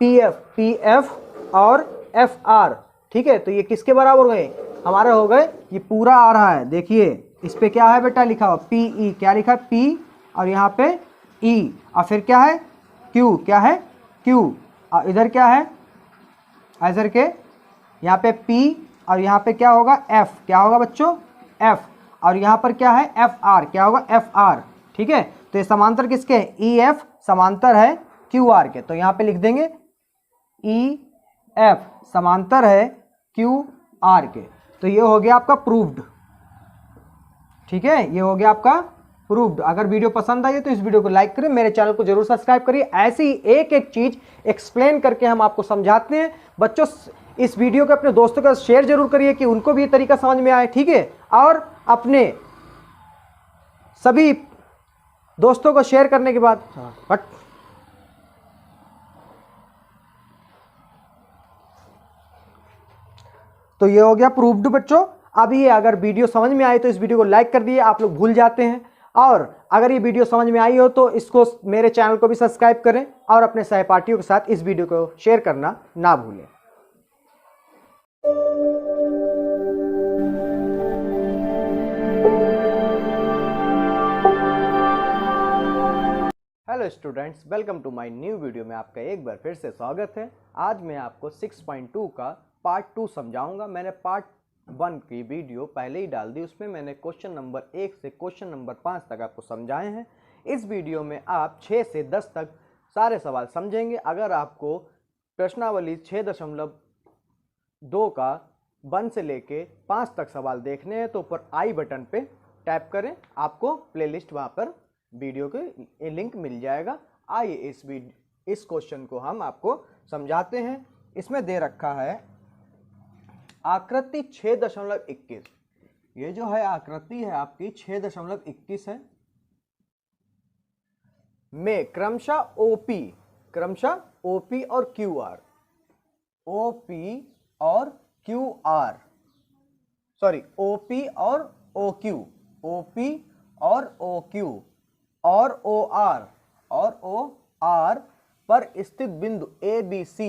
PF और FR, ठीक है। तो ये किसके बराबर हो गए, हमारे हो गए, ये पूरा आ रहा है, देखिए इस पे क्या है बेटा लिखा हुआ, PE, क्या लिखा है P और यहाँ पे E, और फिर क्या है Q, क्या है Q, और इधर क्या है ऐसे के, यहाँ पे P और यहाँ पे क्या होगा F, क्या होगा बच्चों F, और यहाँ पर क्या है FR, क्या होगा FR, ठीक है। तो ये समांतर किसके, EF समांतर है QR के, तो यहाँ पे लिख देंगे EF समांतर है QR के, तो ये हो गया आपका प्रूव्ड, ठीक है, ये हो गया आपका प्रूव्ड। अगर वीडियो पसंद आई है तो इस वीडियो को लाइक करें, मेरे चैनल को जरूर सब्सक्राइब करिए, ऐसे ही एक एक चीज एक्सप्लेन करके हम आपको समझाते हैं। बच्चों इस वीडियो को अपने दोस्तों का शेयर जरूर करिए कि उनको भी ये तरीका समझ में आए, ठीक है, और अपने सभी दोस्तों को शेयर करने के बाद तो ये हो गया प्रूव्ड बच्चों। अब ये अगर वीडियो समझ में आई तो इस वीडियो को लाइक कर दिए, आप लोग भूल जाते हैं, और अगर ये वीडियो समझ में आई हो तो इसको मेरे चैनल को भी सब्सक्राइब करें और अपने सहपाठियों के साथ इस वीडियो को शेयर करना ना भूलें। Hello students, welcome to my new video में आपका एक बार फिर से स्वागत है। आज मैं आपको 6.2 का पार्ट 2 समझाऊंगा। मैंने पार्ट 1 की वीडियो पहले ही डाल दी, उसमें मैंने क्वेश्चन नंबर 1 से क्वेश्चन नंबर 5 तक आपको समझाए हैं। इस वीडियो में आप 6 से 10 तक सारे सवाल समझेंगे। अगर आपको प्रश्नावली 6.2 का 1 से लेके 5 तक सवाल देखने हैं तो ऊपर आई बटन पे टैप करें, आपको प्लेलिस्ट वहाँ पर वीडियो के लिंक मिल जाएगा। आइए इस क्वेश्चन को हम आपको समझाते हैं। इसमें दे रखा है आकृति 6.21, ये जो है आकृति है आपकी 6.21 है, में क्रमशः OP और QR, OP और QR, सॉरी OP और OQ, OP और OQ और OR पर स्थित बिंदु ABC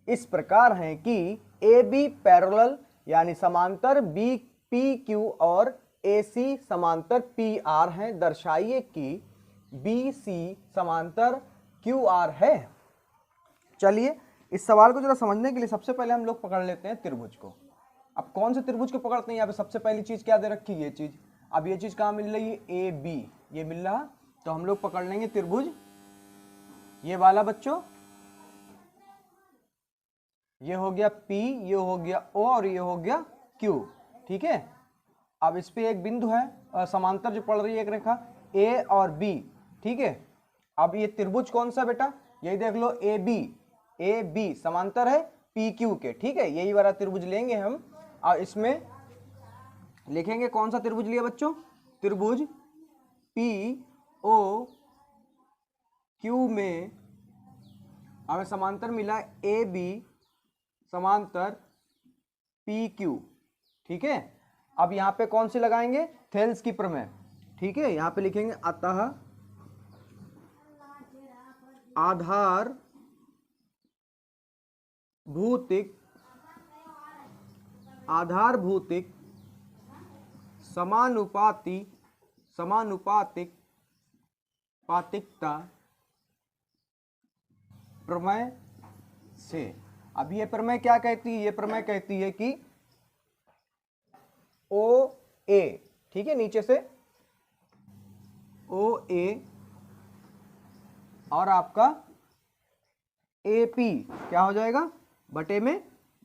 इस प्रकार हैं कि AB पैरेलल यानी समांतर PQ और AC समांतर PR हैं। दर्शाइए कि BC समांतर QR है। चलिए इस सवाल को जरा समझने के लिए सबसे पहले हम लोग पकड़ लेते हैं त्रिभुज को। अब कौन से त्रिभुज को पकड़ते हैं, यहाँ पे सबसे पहली चीज क्या दे रखी है, ये चीज। अब ये चीज कहाँ मिल रही है, AB, ये मिल रहा, तो हम लोग पकड़ लेंगे त्रिभुज ये वाला बच्चों, ये हो गया P, ये हो गया O और ये हो गया Q, ठीक है। अब इस पे एक बिंदु है समांतर जो पड़ रही है एक रेखा A और B, ठीक है। अब ये त्रिभुज कौन सा बेटा, यही देख लो AB समांतर है PQ के, ठीक है। यही वाला त्रिभुज लेंगे हम और इसमें लिखेंगे कौन सा त्रिभुज लिया बच्चों, त्रिभुज POQ क्यू में हमें समांतर मिला ए बी समांतर पी क्यू। ठीक है, अब यहां पे कौन सी लगाएंगे, थेल्स की प्रमेय। ठीक है, यहां पे लिखेंगे अतः आधार भौतिक पातिकता प्रमेय से। अब ये प्रमेय क्या कहती है, ये प्रमेय कहती है कि ओ ए, ठीक है, नीचे से ओ ए और आपका ए पी क्या हो जाएगा, बटे में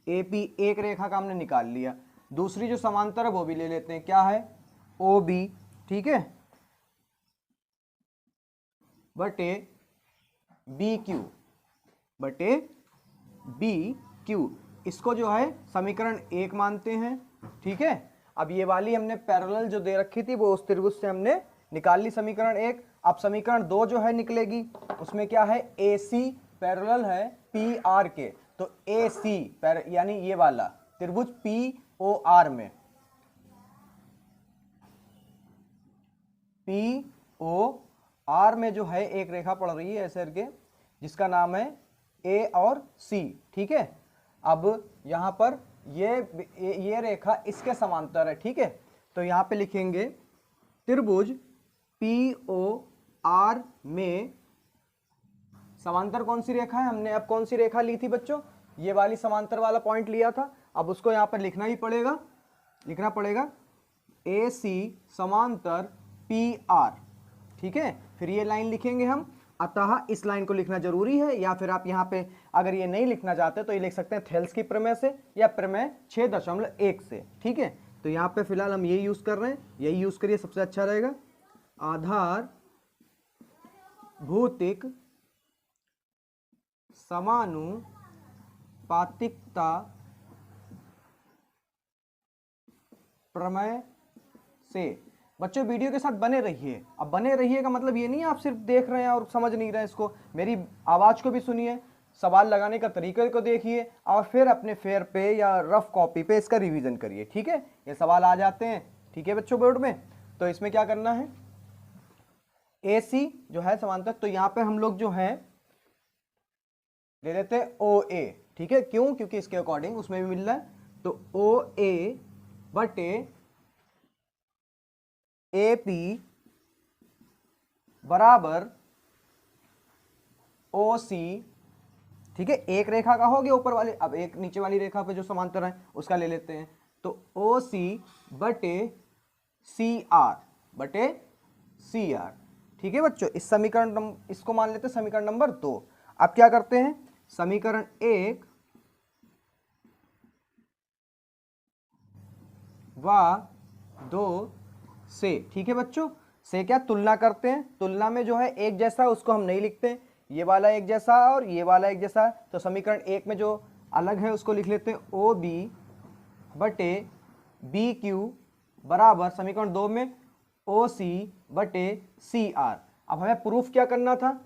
ए पी, एक रेखा का हमने निकाल लिया। दूसरी जो समांतर है वो भी ले लेते हैं, क्या है, ओ बी, ठीक है, बटे बी क्यू, बटे बी क्यू। इसको जो है समीकरण 1 मानते हैं। ठीक है, अब ये वाली हमने पैरेलल जो दे रखी थी वो उस त्रिभुज से हमने निकाल ली समीकरण 1। अब समीकरण 2 जो है निकलेगी, उसमें क्या है, ए सी पैरेलल है पी आर के, तो ए सी यानी ये वाला त्रिभुज पी ओ आर में, पी ओ आर में जो है एक रेखा पड़ रही है ऐसे करके, जिसका नाम है ए और सी। ठीक है, अब यहां पर ये रेखा इसके समांतर है। ठीक है, तो यहां पे लिखेंगे त्रिभुज पी ओ आर में समांतर कौन सी रेखा है, हमने अब कौन सी रेखा ली थी बच्चों, ये वाली समांतर वाला पॉइंट लिया था। अब उसको यहां पर लिखना ही पड़ेगा, लिखना पड़ेगा ए सी समांतर पी आर। ठीक है, फिर ये लाइन लिखेंगे हम, अतः इस लाइन को लिखना जरूरी है, या फिर आप यहाँ पे अगर ये नहीं लिखना चाहते तो ये लिख सकते हैं थेल्स की प्रमेय से या प्रमेय 6.1 से। ठीक है, तो यहाँ पे फिलहाल हम ये यूज कर रहे हैं, यही यूज करिए, सबसे अच्छा रहेगा। आधार भौतिक समानुपातिकता प्रमेय से। बच्चों वीडियो के साथ बने रहिए। अब बने रहिए का मतलब ये नहीं है आप सिर्फ देख रहे हैं और समझ नहीं रहे हैं इसको, मेरी आवाज को भी सुनिए, सवाल लगाने का तरीके को देखिए और फिर अपने फेयर पे या रफ कॉपी पे इसका रिवीजन करिए। ठीक है, ये सवाल आ जाते हैं, ठीक है बच्चों, बोर्ड में। तो इसमें क्या करना है, ए सी जो है समांतर, तो यहाँ पे हम लोग जो है ले लेते हैं ओ ए। ठीक है, क्यों, क्योंकि इसके अकॉर्डिंग उसमें भी मिल रहा है, तो ओ ए बटे ए पी बराबर ओ सी। ठीक है, एक रेखा का हो गया ऊपर वाले, अब एक नीचे वाली रेखा पे जो समांतर है उसका ले लेते हैं, तो ओ सी बटे सी आर, बटे सी आर। ठीक है बच्चों, इस समीकरण इसको मान लेते हैं समीकरण नंबर 2। अब क्या करते हैं, समीकरण 1 व 2 से, ठीक है बच्चों, से क्या तुलना करते हैं, तुलना में जो है एक जैसा उसको हम नहीं लिखते, ये वाला एक जैसा और ये वाला एक जैसा, तो समीकरण 1 में जो अलग है उसको लिख लेते हैं ओ बी बटे बी क्यू बराबर समीकरण 2 में ओ सी बटे सी आर। अब हमें प्रूफ क्या करना था,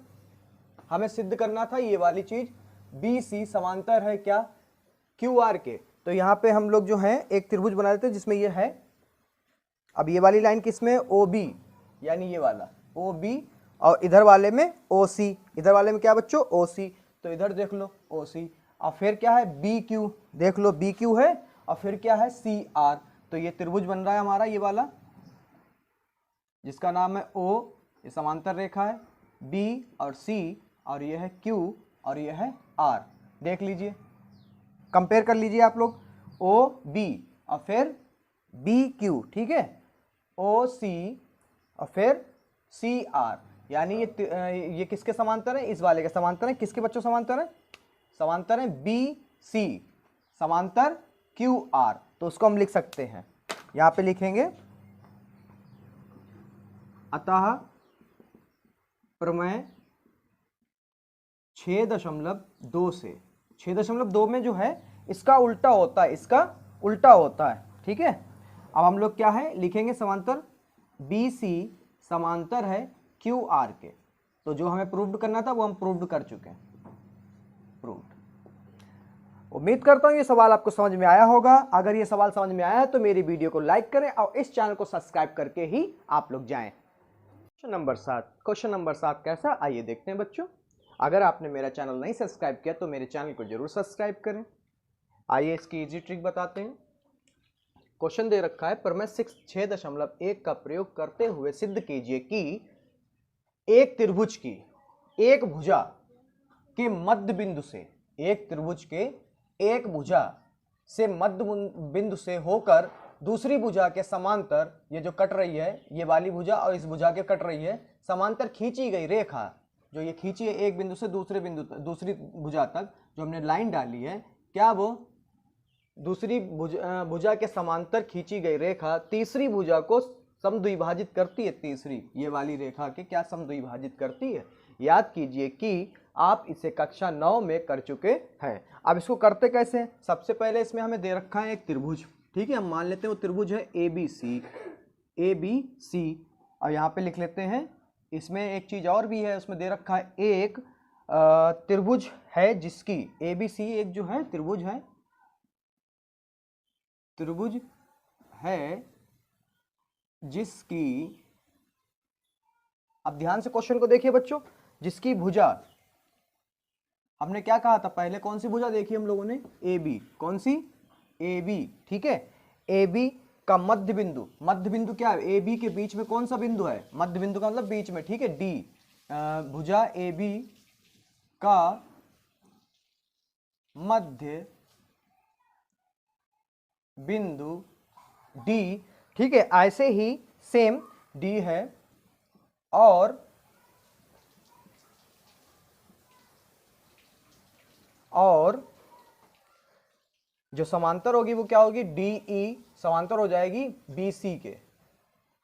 हमें सिद्ध करना था ये वाली चीज, बी सी समांतर है क्या, क्यू आर के। तो यहाँ पे हम लोग जो है एक त्रिभुज बना देते हैं जिसमें ये है, अब ये वाली लाइन किसमें, ओ बी, यानी ये वाला ओ बी, और इधर वाले में ओ सी, इधर वाले में क्या बच्चों, ओ सी, तो इधर देख लो ओ सी, और फिर क्या है बी क्यू, देख लो बी क्यू है, और फिर क्या है सी आर। तो ये त्रिभुज बन रहा है हमारा ये वाला, जिसका नाम है ओ, ये समांतर रेखा है, बी और सी, और ये है क्यू और ये है आर। देख लीजिए, कंपेयर कर लीजिए आप लोग, ओ बी और फिर बी क्यू, ठीक है, ओ सी और फिर सी आर, यानी ये किसके समांतर है, इस वाले के समांतर है। किसके बच्चों समांतर है, समांतर है बी सी समांतर क्यू आर। तो उसको हम लिख सकते हैं, यहां पे लिखेंगे अतः प्रमेय 6.2 से, 6.2 में जो है इसका उल्टा होता है, इसका उल्टा होता है। ठीक है, अब हम लोग क्या है लिखेंगे, समांतर बी सी समांतर है क्यू आर के, तो जो हमें प्रूव्ड करना था वो हम प्रूव्ड कर चुके हैं, प्रूव्ड। उम्मीद करता हूं ये सवाल आपको समझ में आया होगा। अगर ये सवाल समझ में आया है तो मेरी वीडियो को लाइक करें और इस चैनल को सब्सक्राइब करके ही आप लोग जाएं। क्वेश्चन नंबर 7 कैसा, आइए देखते हैं बच्चों। अगर आपने मेरा चैनल नहीं सब्सक्राइब किया तो मेरे चैनल को जरूर सब्सक्राइब करें। आइए इसकी इजी ट्रिक बताते हैं। क्वेश्चन दे रखा है, प्रमेय 6.1 का प्रयोग करते हुए सिद्ध कीजिए कि एक त्रिभुज की एक भुजा के मध्य बिंदु से, एक त्रिभुज के एक भुजा से मध्य बिंदु से होकर दूसरी भुजा के समांतर, ये जो कट रही है, ये वाली भुजा और इस भुजा के कट रही है, समांतर खींची गई रेखा, जो ये खींची है एक बिंदु से दूसरे बिंदु तक, दूसरी भुजा तक जो हमने लाइन डाली है, क्या वो दूसरी भुजा के समांतर खींची गई रेखा तीसरी भुजा को समद्विभाजित करती है? तीसरी ये वाली रेखा के क्या समद्विभाजित करती है? याद कीजिए कि आप इसे कक्षा 9 में कर चुके हैं। अब इसको करते कैसे हैं? सबसे पहले इसमें हमें दे रखा है एक त्रिभुज, ठीक है, हम मान लेते हैं वो त्रिभुज है ABC, और यहाँ पे लिख लेते हैं। इसमें एक चीज और भी है, उसमें दे रखा है एक त्रिभुज है जिसकी ABC एक जो है त्रिभुज है जिसकी, अब ध्यान से क्वेश्चन को देखिए बच्चों, जिसकी भुजा, हमने क्या कहा था पहले, कौन सी भुजा देखी हम लोगों ने? AB, कौन सी? AB, ठीक है। AB का मध्य बिंदु, मध्य बिंदु क्या है? AB के बीच में कौन सा बिंदु है? मध्य बिंदु का मतलब बीच में, ठीक है, D। भुजा AB का मध्य बिंदु D, ठीक है। ऐसे ही सेम D है और जो समांतर होगी वो क्या होगी? DE समांतर हो जाएगी BC के,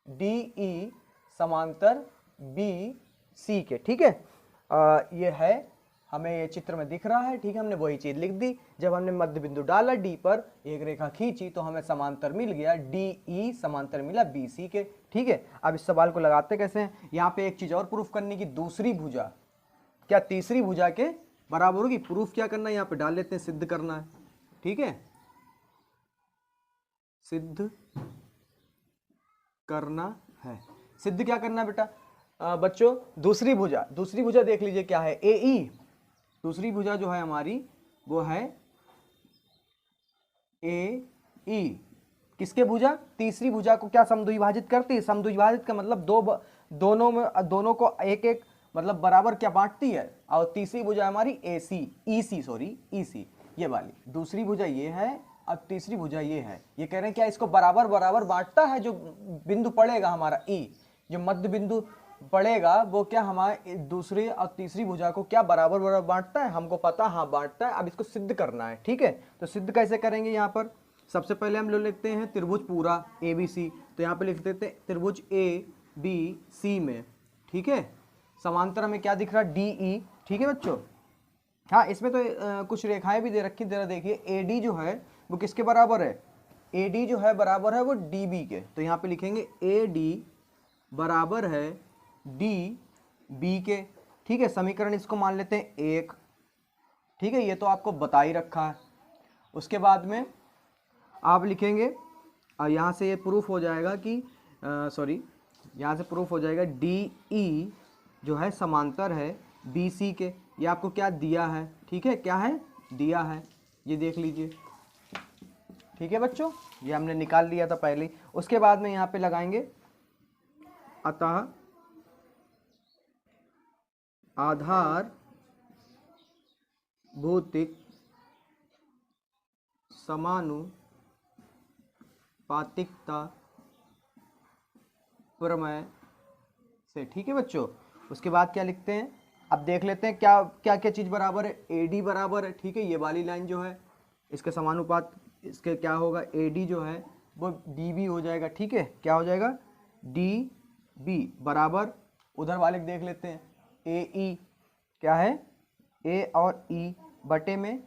DE समांतर BC के, ठीक है। ये है, हमें ये चित्र में दिख रहा है, ठीक है, हमने वही चीज लिख दी। जब हमने मध्य बिंदु डाला D पर, एक रेखा खींची तो हमें समांतर मिल गया, DE समांतर मिला BC के, ठीक है। अब इस सवाल को लगाते कैसे हैं? यहाँ पे एक चीज और प्रूफ करने की, दूसरी भुजा क्या तीसरी भुजा के बराबर होगी? प्रूफ क्या करना है? यहाँ पे डाल लेते हैं, सिद्ध करना है, ठीक है, सिद्ध करना है। सिद्ध क्या करना है बेटा? बच्चों दूसरी भुजा देख लीजिए क्या है? AE, दूसरी भुजा जो है हमारी वो है AE। किसके भुजा? तीसरी भुजा को क्या समद्विभाजित करती है? समद्विभाजित का मतलब दोनों को एक एक मतलब बराबर क्या बांटती है। और तीसरी भुजा हमारी EC, ये वाली दूसरी भुजा ये है, अब तीसरी भुजा ये है। ये कह रहे हैं क्या इसको बराबर बराबर बांटता है? जो बिंदु पड़ेगा हमारा E, जो मध्य बिंदु पड़ेगा वो क्या हमारे दूसरी और तीसरी भुजा को क्या बराबर बराबर बांटता है? हमको पता, हाँ बांटता है। अब इसको सिद्ध करना है, ठीक है। तो सिद्ध कैसे करेंगे? यहाँ पर सबसे पहले हम लोग लिखते हैं त्रिभुज पूरा ABC, तो यहाँ पे लिख देते हैं त्रिभुज ABC में, ठीक है, समांतर हमें क्या दिख रहा है? DE, ठीक है बच्चों। हाँ, इसमें तो कुछ रेखाएं भी दे रखी, जरा देखिए। AD जो है वो किसके बराबर है? AD जो है बराबर है वो DB के, तो यहाँ पे लिखेंगे AD बराबर है DB के, ठीक है। समीकरण इसको मान लेते हैं 1, ठीक है, ये तो आपको बता ही रखा है। उसके बाद में आप लिखेंगे, यहाँ से ये प्रूफ हो जाएगा कि यहाँ से प्रूफ हो जाएगा DE जो है समांतर है BC के। ये आपको क्या दिया है? ठीक है, क्या है? दिया है, ये देख लीजिए, ठीक है बच्चों, ये हमने निकाल लिया था पहले। उसके बाद में यहाँ पे लगाएंगे, अतः आधार भौतिक समानुपातिकता प्रमेय से, ठीक है बच्चों। उसके बाद क्या लिखते हैं? अब देख लेते हैं क्या क्या क्या चीज बराबर है। AD बराबर है, ठीक है, ये वाली लाइन जो है इसके समानुपात, इसके क्या होगा? AD जो है वो DB हो जाएगा, ठीक है, क्या हो जाएगा? DB बराबर, उधर वाले देख लेते हैं, AE क्या है? A और E बटे में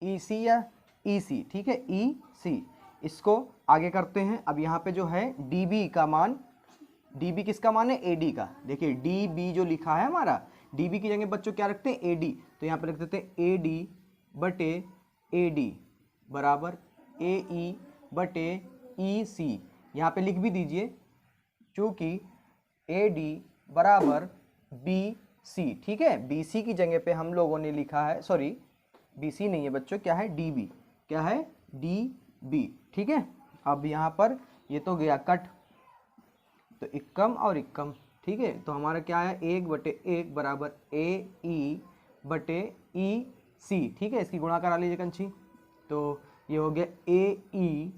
EC या EC, ठीक है, EC। इसको आगे करते हैं। अब यहाँ पे जो है DB का मान DB किसका मान है, AD का। देखिए DB जो लिखा है हमारा, DB की जगह बच्चों क्या रखते हैं, AD, तो यहाँ पे लिख देते हैं AD बटे AD बराबर AE बटे EC। यहाँ पे लिख भी दीजिए चूंकि AD बराबर BC, ठीक है। BC की जगह पे हम लोगों ने लिखा है, सॉरी BC नहीं है बच्चों, क्या है, DB, क्या है, DB, ठीक है। अब यहाँ पर ये तो गया कट, तो इक्कम और इक्कम, ठीक है। तो हमारा क्या है, 1/1 बराबर AE बटे EC, ठीक है। इसकी गुणा करा लीजिए कंची, तो ये हो गया AE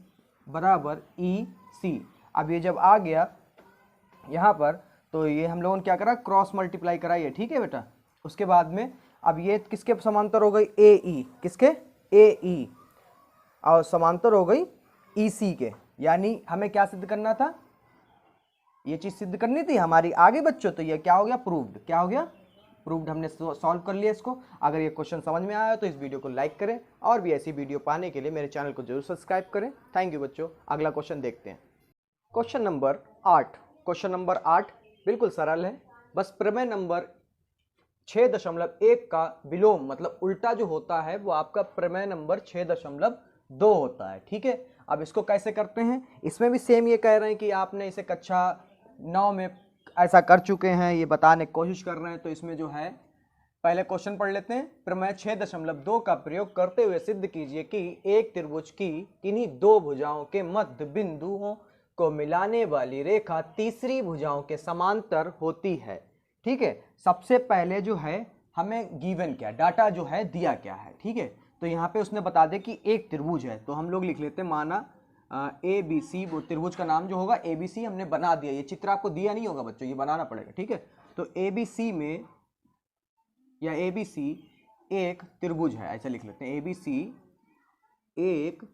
बराबर EC। अब ये जब आ गया यहाँ पर, तो ये हम लोगों ने क्या करा, क्रॉस मल्टीप्लाई करा ये, ठीक है बेटा। उसके बाद में अब ये किसके समांतर हो गई, AE, किसके, AE, और समांतर हो गई EC के। यानी हमें क्या सिद्ध करना था, ये चीज सिद्ध करनी थी हमारी आगे बच्चों। तो ये क्या हो गया, प्रूव्ड, क्या हो गया, प्रूव्ड। हमने सॉल्व कर लिया इसको। अगर ये क्वेश्चन समझ में आया तो इस वीडियो को लाइक करें, और भी ऐसी वीडियो पाने के लिए मेरे चैनल को जरूर सब्सक्राइब करें। थैंक यू बच्चों। अगला क्वेश्चन देखते हैं, क्वेश्चन नंबर 8। क्वेश्चन नंबर 8 बिल्कुल सरल है, बस प्रमेय नंबर 6.1 का विलोम मतलब उल्टा जो होता है वो आपका प्रमेय नंबर 6.2 होता है, ठीक है। अब इसको कैसे करते हैं, इसमें भी सेम ये कह रहे हैं कि आपने इसे कक्षा 9 में ऐसा कर चुके हैं, ये बताने की कोशिश कर रहे हैं। तो इसमें जो है पहले क्वेश्चन पढ़ लेते हैं। प्रमेय 6.2 का प्रयोग करते हुए सिद्ध कीजिए कि एक त्रिभुज की किन्हीं दो भुजाओं के मध्य बिंदुओं को मिलाने वाली रेखा तीसरी भुजाओं के समांतर होती है, ठीक है। सबसे पहले जो है हमें गिवन क्या, डाटा जो है दिया क्या है, ठीक है। तो यहाँ पे उसने बता दे कि एक त्रिभुज है, तो हम लोग लिख लेते हैं माना ABC, वो त्रिभुज का नाम जो होगा ABC हमने बना दिया। ये चित्र आपको दिया नहीं होगा बच्चों, ये बनाना पड़ेगा, ठीक है। तो ABC में या ABC एक त्रिभुज है, ऐसा लिख लेते हैं। ABC एक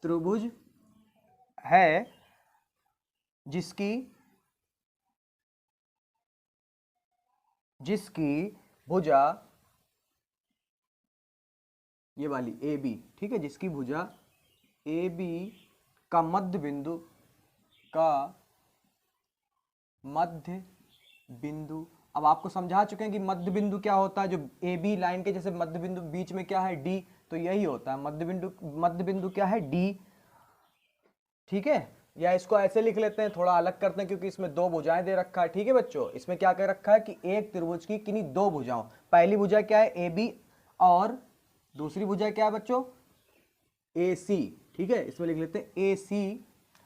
त्रिभुज है जिसकी भुजा ये वाली AB, ठीक है, जिसकी भुजा AB का मध्य बिंदु, अब आपको समझा चुके हैं कि मध्य बिंदु क्या होता है। जो AB लाइन के जैसे मध्य बिंदु बीच में क्या है, D, तो यही होता है मध्य बिंदु क्या है, D, ठीक है। या इसको ऐसे लिख लेते हैं, थोड़ा अलग करते हैं क्योंकि इसमें दो भुजाएं दे रखा है, ठीक है बच्चों। इसमें क्या कह रखा है कि एक त्रिभुज की किन्हीं दो भुजाओं, पहली भुजा क्या है AB और दूसरी भुजा क्या है बच्चों, AC, ठीक है। इसमें लिख लेते हैं AC,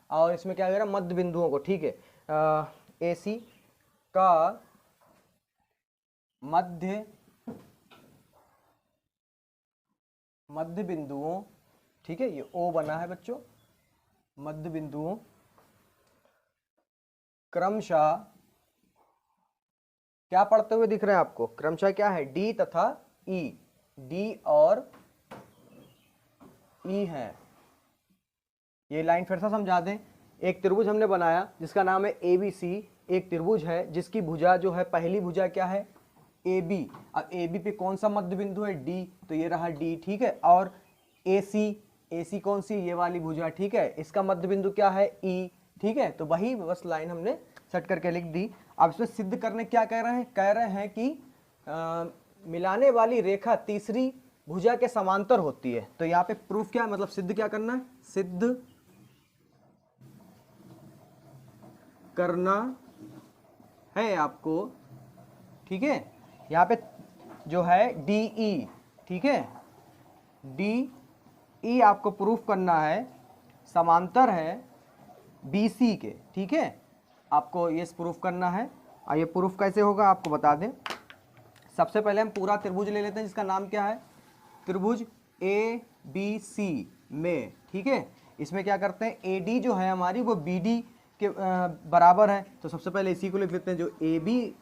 और इसमें क्या कह रहा है, मध्य बिंदुओं को, ठीक है। AC का मध्य बिंदुओं, ठीक है, ये O बना है बच्चों, मध्य बिंदुओं क्रमशः क्या पढ़ते हुए दिख रहे हैं आपको, क्रमशः क्या है, D तथा E, D और E है। ये लाइन फिर से समझा दें। एक त्रिभुज हमने बनाया जिसका नाम है ABC, एक त्रिभुज है जिसकी भुजा जो है, पहली भुजा क्या है, AB। अब AB पे कौन सा मध्य बिंदु है, D, तो ये रहा D, ठीक है। और AC कौन सी, ये वाली भुजा, ठीक है। इसका मध्य बिंदु क्या है, E, ठीक है। तो वही बस लाइन हमने सेट करके लिख दी। अब इसमें सिद्ध करने क्या कह रहे हैं कि मिलाने वाली रेखा तीसरी भुजा के समांतर होती है। तो यहाँ पे प्रूफ क्या है, मतलब सिद्ध क्या करना है, सिद्ध करना है आपको, ठीक है। यहाँ पे जो है DE, ठीक है, DE आपको प्रूफ करना है समांतर है BC के, ठीक है। आपको ये प्रूफ करना है। और ये प्रूफ कैसे होगा आपको बता दें। सबसे पहले हम पूरा त्रिभुज ले लेते हैं जिसका नाम क्या है, त्रिभुज ABC में, ठीक है। इसमें क्या करते हैं, AD जो है हमारी वो BD के बराबर है। तो सबसे पहले इसी को लिख लेते हैं, जो AB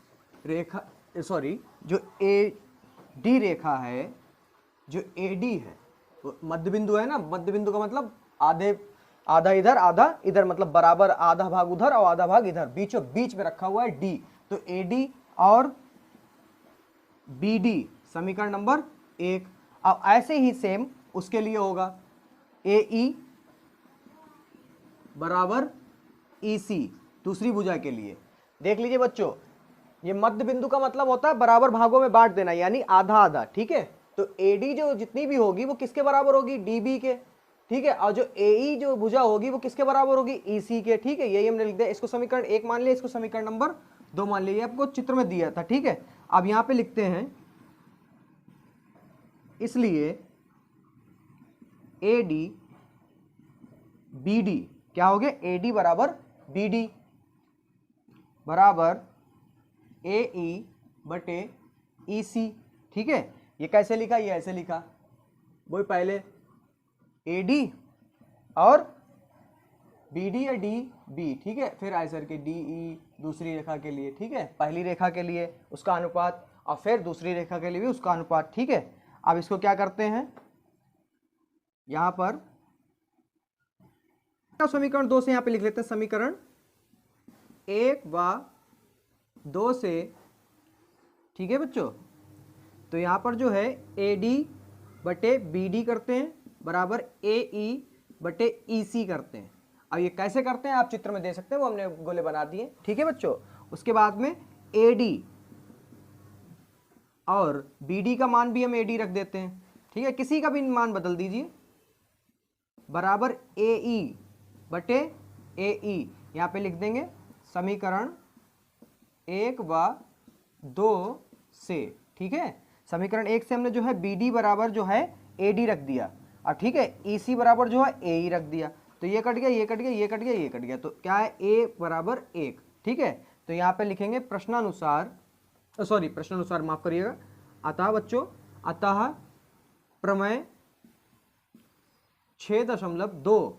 रेखा, सॉरी, जो AD रेखा है, जो AD है वो मध्य बिंदु है ना, मध्य बिंदु का मतलब आधा इधर आधा इधर, मतलब बराबर, आधा भाग उधर और आधा भाग इधर, बीचों बीच में रखा हुआ है D। तो AD और BD समीकरण नंबर 1। अब ऐसे ही सेम उसके लिए होगा, AE बराबर EC दूसरी भुजा के लिए। देख लीजिए बच्चों, ये मध्य बिंदु का मतलब होता है बराबर भागों में बांट देना, यानी आधा आधा, ठीक है। तो AD जो जितनी भी होगी वो किसके बराबर होगी, DB के, ठीक है। और जो AE जो भुजा होगी वो किसके बराबर होगी, EC के, ठीक है। यही हमने लिख दिया। इसको समीकरण 1 मान लिया, इसको समीकरण नंबर 2 मान लिया। आपको चित्र में दिया था, ठीक है। अब यहां पे लिखते हैं, इसलिए AD BD क्या हो गया, AD बराबर BD बराबर AE बटे EC, ठीक है। ये कैसे लिखा, ये ऐसे लिखा, वही पहले AD और BD या DB, ठीक है। फिर ऐसे करके DE दूसरी रेखा के लिए, ठीक है, पहली रेखा के लिए उसका अनुपात, और फिर दूसरी रेखा के लिए भी उसका अनुपात, ठीक है। अब इसको क्या करते हैं, यहां पर समीकरण 2 से यहां पे लिख लेते हैं, समीकरण 1 व 2 से, ठीक है बच्चों। तो यहां पर जो है AD बटे BD करते हैं बराबर AE बटे EC करते हैं। अब ये कैसे करते हैं आप चित्र में दे सकते हैं, वो हमने गोले बना दिए, ठीक है बच्चों। उसके बाद में AD और BD का मान भी हम AD रख देते हैं, ठीक है, किसी का भी मान बदल दीजिए, बराबर AE बटे AE। यहां पे लिख देंगे समीकरण 1 व 2 से, ठीक है। समीकरण 1 से हमने जो है BD बराबर जो है AD रख दिया, और ठीक है EC बराबर जो है AE रख दिया। तो ये कट गया, ये कट गया, ये कट गया, ये कट गया, तो क्या है A बराबर 1, ठीक है। तो यहाँ पे लिखेंगे प्रश्नानुसार, सॉरी प्रश्नानुसार माफ करिएगा, अतः बच्चों, अतः प्रमेय 6.2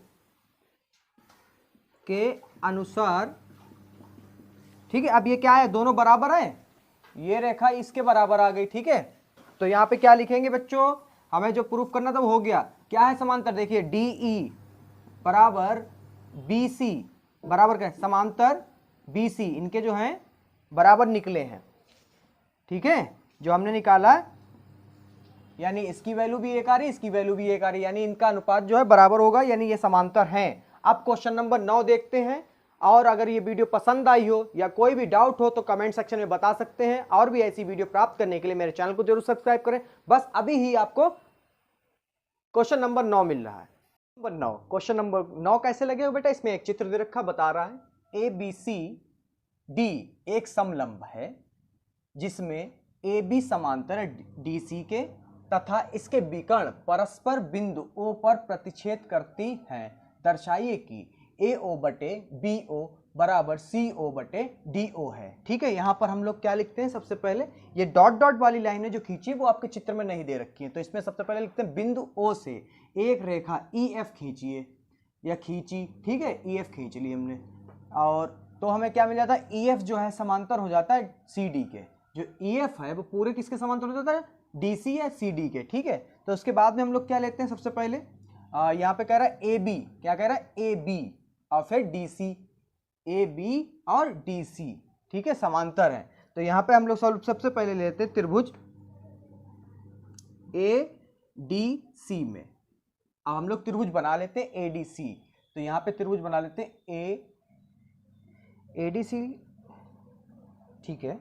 के अनुसार, ठीक है। अब ये क्या है, दोनों बराबर है, ये रेखा इसके बराबर आ गई, ठीक है। तो यहां पे क्या लिखेंगे बच्चों, हमें जो प्रूफ करना था वो हो गया। क्या है समांतर, देखिए DE बराबर BC बराबर क्या है, समांतर BC, इनके जो हैं बराबर निकले हैं, ठीक है। जो हमने निकाला, यानी इसकी वैल्यू भी एक आ रही, इसकी वैल्यू भी एक आ रही, यानी इनका अनुपात जो है बराबर होगा, यानी ये समांतर हैं। अब क्वेश्चन नंबर 9 देखते हैं। और अगर ये वीडियो पसंद आई हो या कोई भी डाउट हो तो कमेंट सेक्शन में बता सकते हैं। और भी ऐसी वीडियो प्राप्त करने के लिए मेरे चैनल को जरूर सब्सक्राइब करें। बस अभी ही आपको क्वेश्चन नंबर 9 मिल रहा है। नंबर 9, क्वेश्चन नंबर 9 कैसे लगे हो बेटा, इसमें एक चित्र दे रखा, बता रहा है ABCD एक समलंब है जिसमें AB समांतर है DC के, तथा इसके विकर्ण परस्पर बिंदु O पर प्रतिच्छेद करती हैं। दर्शाइए कि AO बटे BO बराबर CO बटे DO है, ठीक है। यहां पर हम लोग क्या लिखते हैं, सबसे पहले ये डॉट डॉट वाली लाइन है जो खींची वो आपके चित्र में नहीं दे रखी है, तो इसमें सबसे पहले लिखते हैं बिंदु O से एक रेखा EF खींचिए, या खींची, ठीक है, EF खींच ली हमने, और तो हमें क्या मिल जाता है, EF जो है समांतर हो जाता है CD के। जो EF है वो पूरे किसके समांतर हो जाता है, DC या CD के, ठीक है। तो उसके बाद में हम लोग क्या लेते हैं, सबसे पहले यहाँ पे कह रहा है AB, क्या कह रहा है AB, और फिर DC, AB और DC, ठीक है, समांतर है। तो यहाँ पे हम लोग सबसे पहले लेते हैं त्रिभुज ADC में। अब हम लोग त्रिभुज बना लेते हैं ADC, तो यहाँ पे त्रिभुज बना लेते हैं ADC, ठीक है।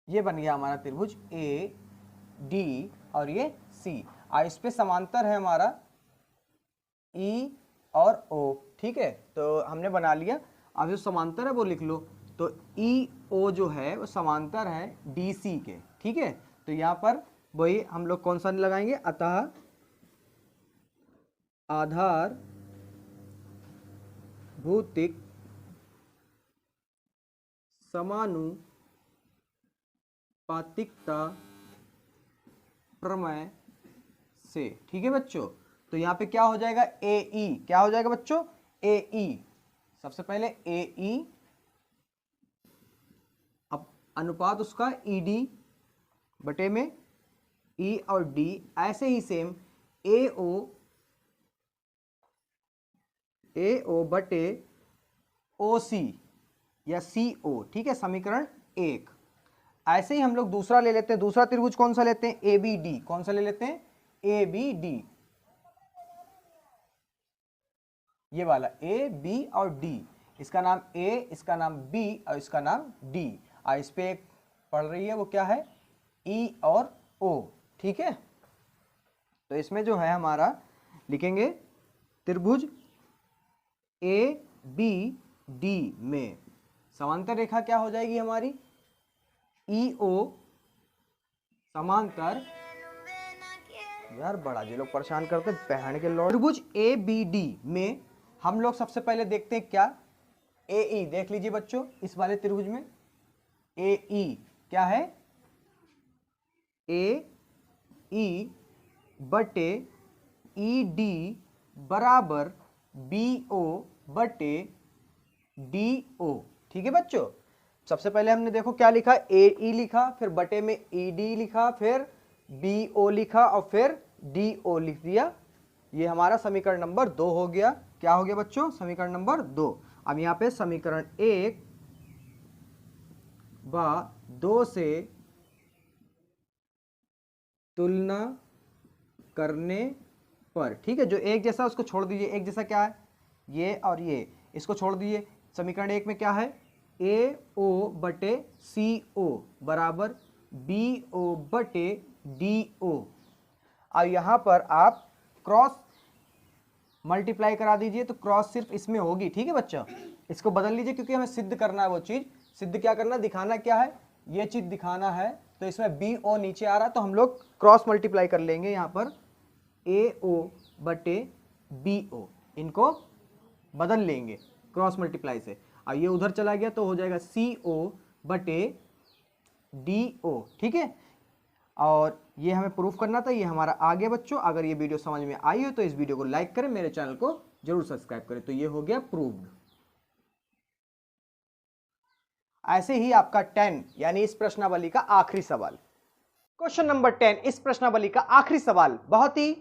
ये बन गया हमारा त्रिभुज AD और ये C, और इस पे समांतर है हमारा E और O, ठीक है। तो हमने बना लिया। अब जो समांतर है वो लिख लो, तो EO जो है वो समांतर है DC के, ठीक है। तो यहाँ पर वही हम लोग कौन सा लगाएंगे, अतः आधार भौतिक समानुपातिकता प्रमेय से, ठीक है बच्चों। तो यहाँ पे क्या हो जाएगा, AE, क्या हो जाएगा बच्चों, AE, सबसे पहले AE, अब अनुपात उसका ED बटे में E और D, ऐसे ही सेम AO बटे OC या CO, ठीक है, समीकरण 1। ऐसे ही हम लोग दूसरा ले लेते हैं, दूसरा त्रिभुज कौन सा लेते हैं, ABD, कौन सा ले लेते हैं, ए बी डी, ये वाला ए बी और डी, इसका नाम ए, इसका नाम बी और इसका नाम डी। और इस पे एक पढ़ रही है वो क्या है, ई और ओ, ठीक है। तो इसमें जो है हमारा लिखेंगे त्रिभुज ए बी डी में समांतर रेखा क्या हो जाएगी हमारी, ई ओ समांतर, यार बड़ा जी लोग परेशान करते पहन के लौट। त्रिभुज ए बी डी में हम लोग सबसे पहले देखते हैं क्या, ए ई, देख लीजिए बच्चों इस वाले त्रिभुज में ए ई क्या है, ए ई बटे ई डी बराबर बी ओ बटे डी ओ, ठीक है बच्चों। सबसे पहले हमने देखो क्या लिखा, ए ई लिखा, फिर बटे में ई डी लिखा, फिर बी ओ लिखा और फिर डी ओ लिख दिया। ये हमारा समीकरण नंबर 2 हो गया। क्या हो गया बच्चों, समीकरण नंबर 2। अब यहाँ पे समीकरण 1 व 2 से तुलना करने पर, ठीक है, जो एक जैसा उसको छोड़ दीजिए, एक जैसा क्या है ये और ये, इसको छोड़ दीजिए। समीकरण 1 में क्या है, ए ओ बटे सी ओ बराबर बी ओ बटे डी ओ। अब यहाँ पर आप क्रॉस मल्टीप्लाई करा दीजिए, तो क्रॉस सिर्फ इसमें होगी, ठीक है बच्चों। इसको बदल लीजिए क्योंकि हमें सिद्ध करना है वो चीज़। सिद्ध क्या करना, दिखाना क्या है, ये चीज़ दिखाना है। तो इसमें बी ओ नीचे आ रहा है तो हम लोग क्रॉस मल्टीप्लाई कर लेंगे यहाँ पर, ए ओ बटे बी ओ, इनको बदल लेंगे क्रॉस मल्टीप्लाई से। और ये उधर चला गया तो हो जाएगा सी ओ बटे डी ओ, ठीक है। और ये हमें प्रूफ करना था, ये हमारा आ गया बच्चों। अगर ये वीडियो समझ में आई हो तो इस वीडियो को लाइक करें, मेरे चैनल को जरूर सब्सक्राइब करें। तो ये हो गया प्रूव्ड। ऐसे ही आपका 10 यानी इस प्रश्नावली का आखिरी सवाल, क्वेश्चन नंबर 10 इस प्रश्नावली का आखिरी सवाल, बहुत ही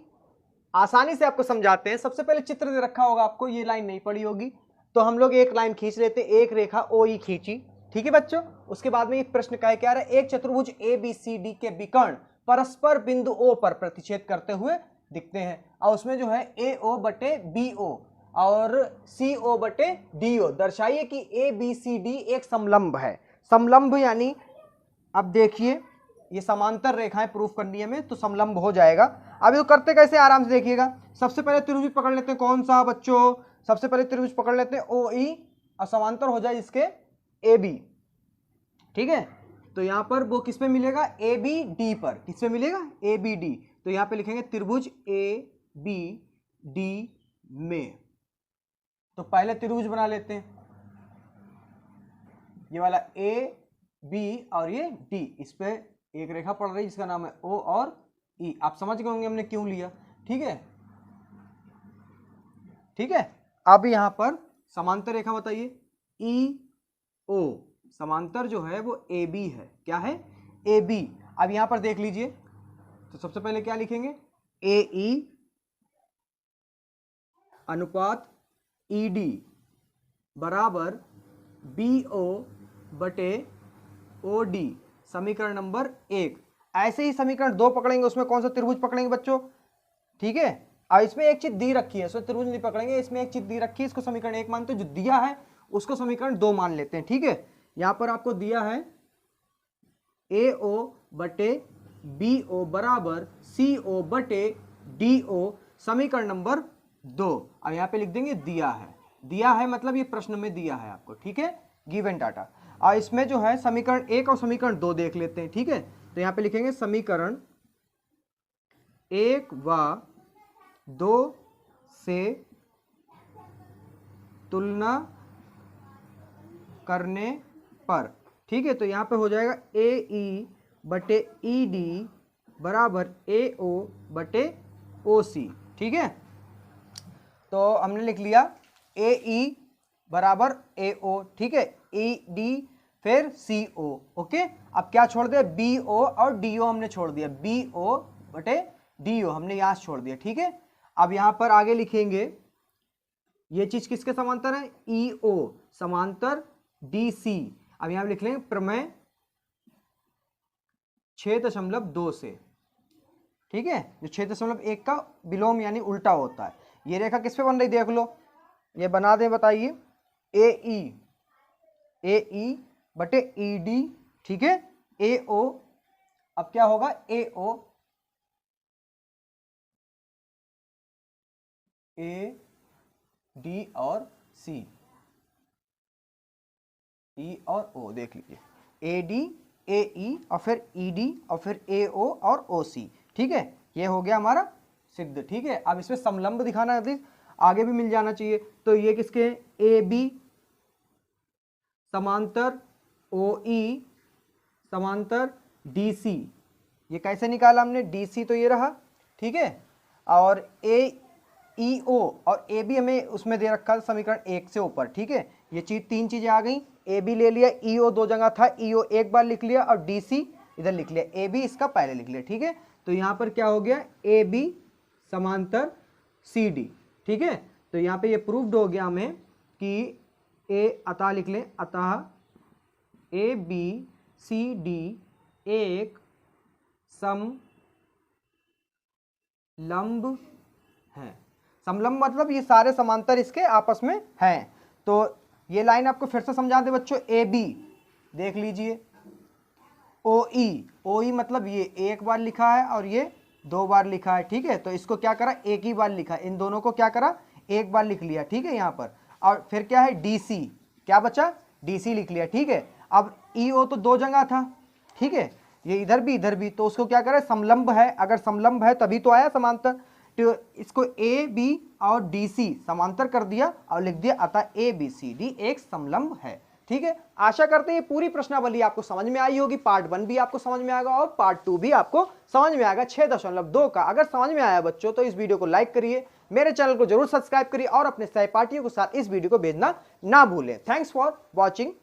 आसानी से आपको समझाते हैं। सबसे पहले चित्र दे रखा होगा आपको, ये लाइन नहीं पड़ी होगी तो हम लोग एक लाइन खींच लेते, एक रेखा ओ ई खींची, ठीक है बच्चों। उसके बाद में ये प्रश्न क्या है, एक चतुर्भुज ए बी सी डी के विकर्ण परस्पर बिंदु ओ पर प्रतिच्छेद करते हुए दिखते हैं। और उसमें जो है ए ओ बटे बी ओ और सी ओ बटे डी ओ, दर्शाइए कि ए बी सी डी एक समलंब है। समलंब यानी अब देखिए ये समांतर रेखाएं प्रूफ करनी है हमें, तो समलंब हो जाएगा। अब ये करते कैसे, आराम से देखिएगा। सबसे पहले त्रिभुज पकड़ लेते हैं, कौन सा बच्चों, सबसे पहले त्रिभुज पकड़ लेते हैं ओ ई और समांतर हो जाए इसके ए बी, ठीक है। तो यहां पर वो किस पे मिलेगा, ए बी डी पर, किस पे मिलेगा, ए बी डी। तो यहां पे लिखेंगे त्रिभुज ए बी डी में। तो पहले त्रिभुज बना लेते हैं, ये वाला ए बी और ये डी, इस पे एक रेखा पड़ रही है जिसका नाम है ओ और ई। आप समझ गए होंगे हमने क्यों लिया, ठीक है, ठीक है। अब यहां पर समांतर रेखा बताइए, ई ओ, समांतर जो है वो ए बी है, क्या है, ए बी। अब यहां पर देख लीजिए, तो सबसे पहले क्या लिखेंगे, ए ई अनुपात ई डी बराबर बी ओ बटे ओ डी, समीकरण नंबर 1। ऐसे ही समीकरण 2 पकड़ेंगे, उसमें कौन सा त्रिभुज पकड़ेंगे बच्चों, ठीक है। और इसमें एक चीज दी रखी है, सो त्रिभुज नहीं पकड़ेंगे, इसमें एक चीज दी रखी है, इसको समीकरण 1 मानते हैं, जो दिया है उसको समीकरण 2 मान लेते हैं, ठीक है। यहां पर आपको दिया है ए ओ बटे बी ओ बराबर सी ओ बटे डी ओ, समीकरण नंबर 2। अब यहां पे लिख देंगे दिया है, दिया है मतलब ये प्रश्न में दिया है आपको, ठीक है, गिवन डाटा। और इसमें जो है समीकरण 1 और समीकरण 2 देख लेते हैं, ठीक है। तो यहां पे लिखेंगे समीकरण 1 व 2 से तुलना करने पर, ठीक है। तो यहां पे हो जाएगा ए ई बटे ई डी बराबर ए ओ बटे ओ सी, ठीक है। तो हमने लिख लिया ए ई बराबर ए ओ, ठीक है, ई डी फिर सी ओ, ओके। अब क्या छोड़ दिया, बी ओ और डी ओ हमने छोड़ दिया, बी ओ बटे डी ओ हमने यहां छोड़ दिया, ठीक है। अब यहां पर आगे लिखेंगे ये चीज किसके समांतर है, ई ओ समांतर डी सी। अब यहां लिख लेंगे प्रमेय 6.2 से, ठीक है, जो 6.1 का विलोम यानी उल्टा होता है। ये रेखा किस पे बन रही देख लो, ये बना दें, बताइए, ए ई बटे ई डी, ठीक है, ए ओ, अब क्या होगा, ए ओ, ए डी और सी, ई और ओ, देख लीजिए, ए डी, ए ई और फिर ई डी और फिर ए ओ और ओ सी, ठीक है, ये हो गया हमारा सिद्ध। ठीक है, अब इसमें समलंब दिखाना है, आगे भी मिल जाना चाहिए, तो ये किसके, ए बी समांतर ओ ई समांतर डी सी, ये कैसे निकाला हमने, डी सी तो ये रहा, ठीक है, और ए ई ओ और ए बी हमें उसमें दे रखा समीकरण 1 से ऊपर, ठीक है, ये तीन चीजें आ गई, ए बी ले लिया, ई ओ दो जगह था, ई ओ एक बार लिख लिया और डी सी इधर लिख लिया, ए बी इसका पहले लिख लिया, ठीक है, तो यहाँ पर क्या हो गया, ए बी समांतर सी डी, ठीक है, तो यहाँ पे ये प्रूव्ड हो गया हमें कि ए, अतः लिख लें, अतः ए बी सी डी एक समलंब है। समलंब मतलब ये सारे समांतर इसके आपस में हैं। तो ये लाइन आपको फिर से समझा दे बच्चों, ए बी देख लीजिए, ओ ई मतलब ये एक बार लिखा है और ये दो बार लिखा है, ठीक है, तो इसको क्या करा, एक ही बार लिखा, इन दोनों को क्या करा, एक बार लिख लिया, ठीक है यहाँ पर, और फिर क्या है, डी सी, क्या बचा, डी सी लिख लिया, ठीक है, अब ई ओ तो दो जगह था, ठीक है, ये इधर भी, तो उसको क्या करें, समलंब है, अगर समलंब है तभी तो आया समांतर, तो इसको ए बी और डी सी समांतर कर दिया और लिख दिया अतः ए बी सी डी एक समलंब है। ठीक है, आशा करते हैं ये पूरी प्रश्नावली आपको समझ में आई होगी, पार्ट 1 भी आपको समझ में आएगा और पार्ट 2 भी आपको समझ में आएगा 6.2 का। अगर समझ में आया बच्चों तो इस वीडियो को लाइक करिए, मेरे चैनल को जरूर सब्सक्राइब करिए और अपने सहपाठियों के साथ इस वीडियो को भेजना ना भूलें। Thanks for watching.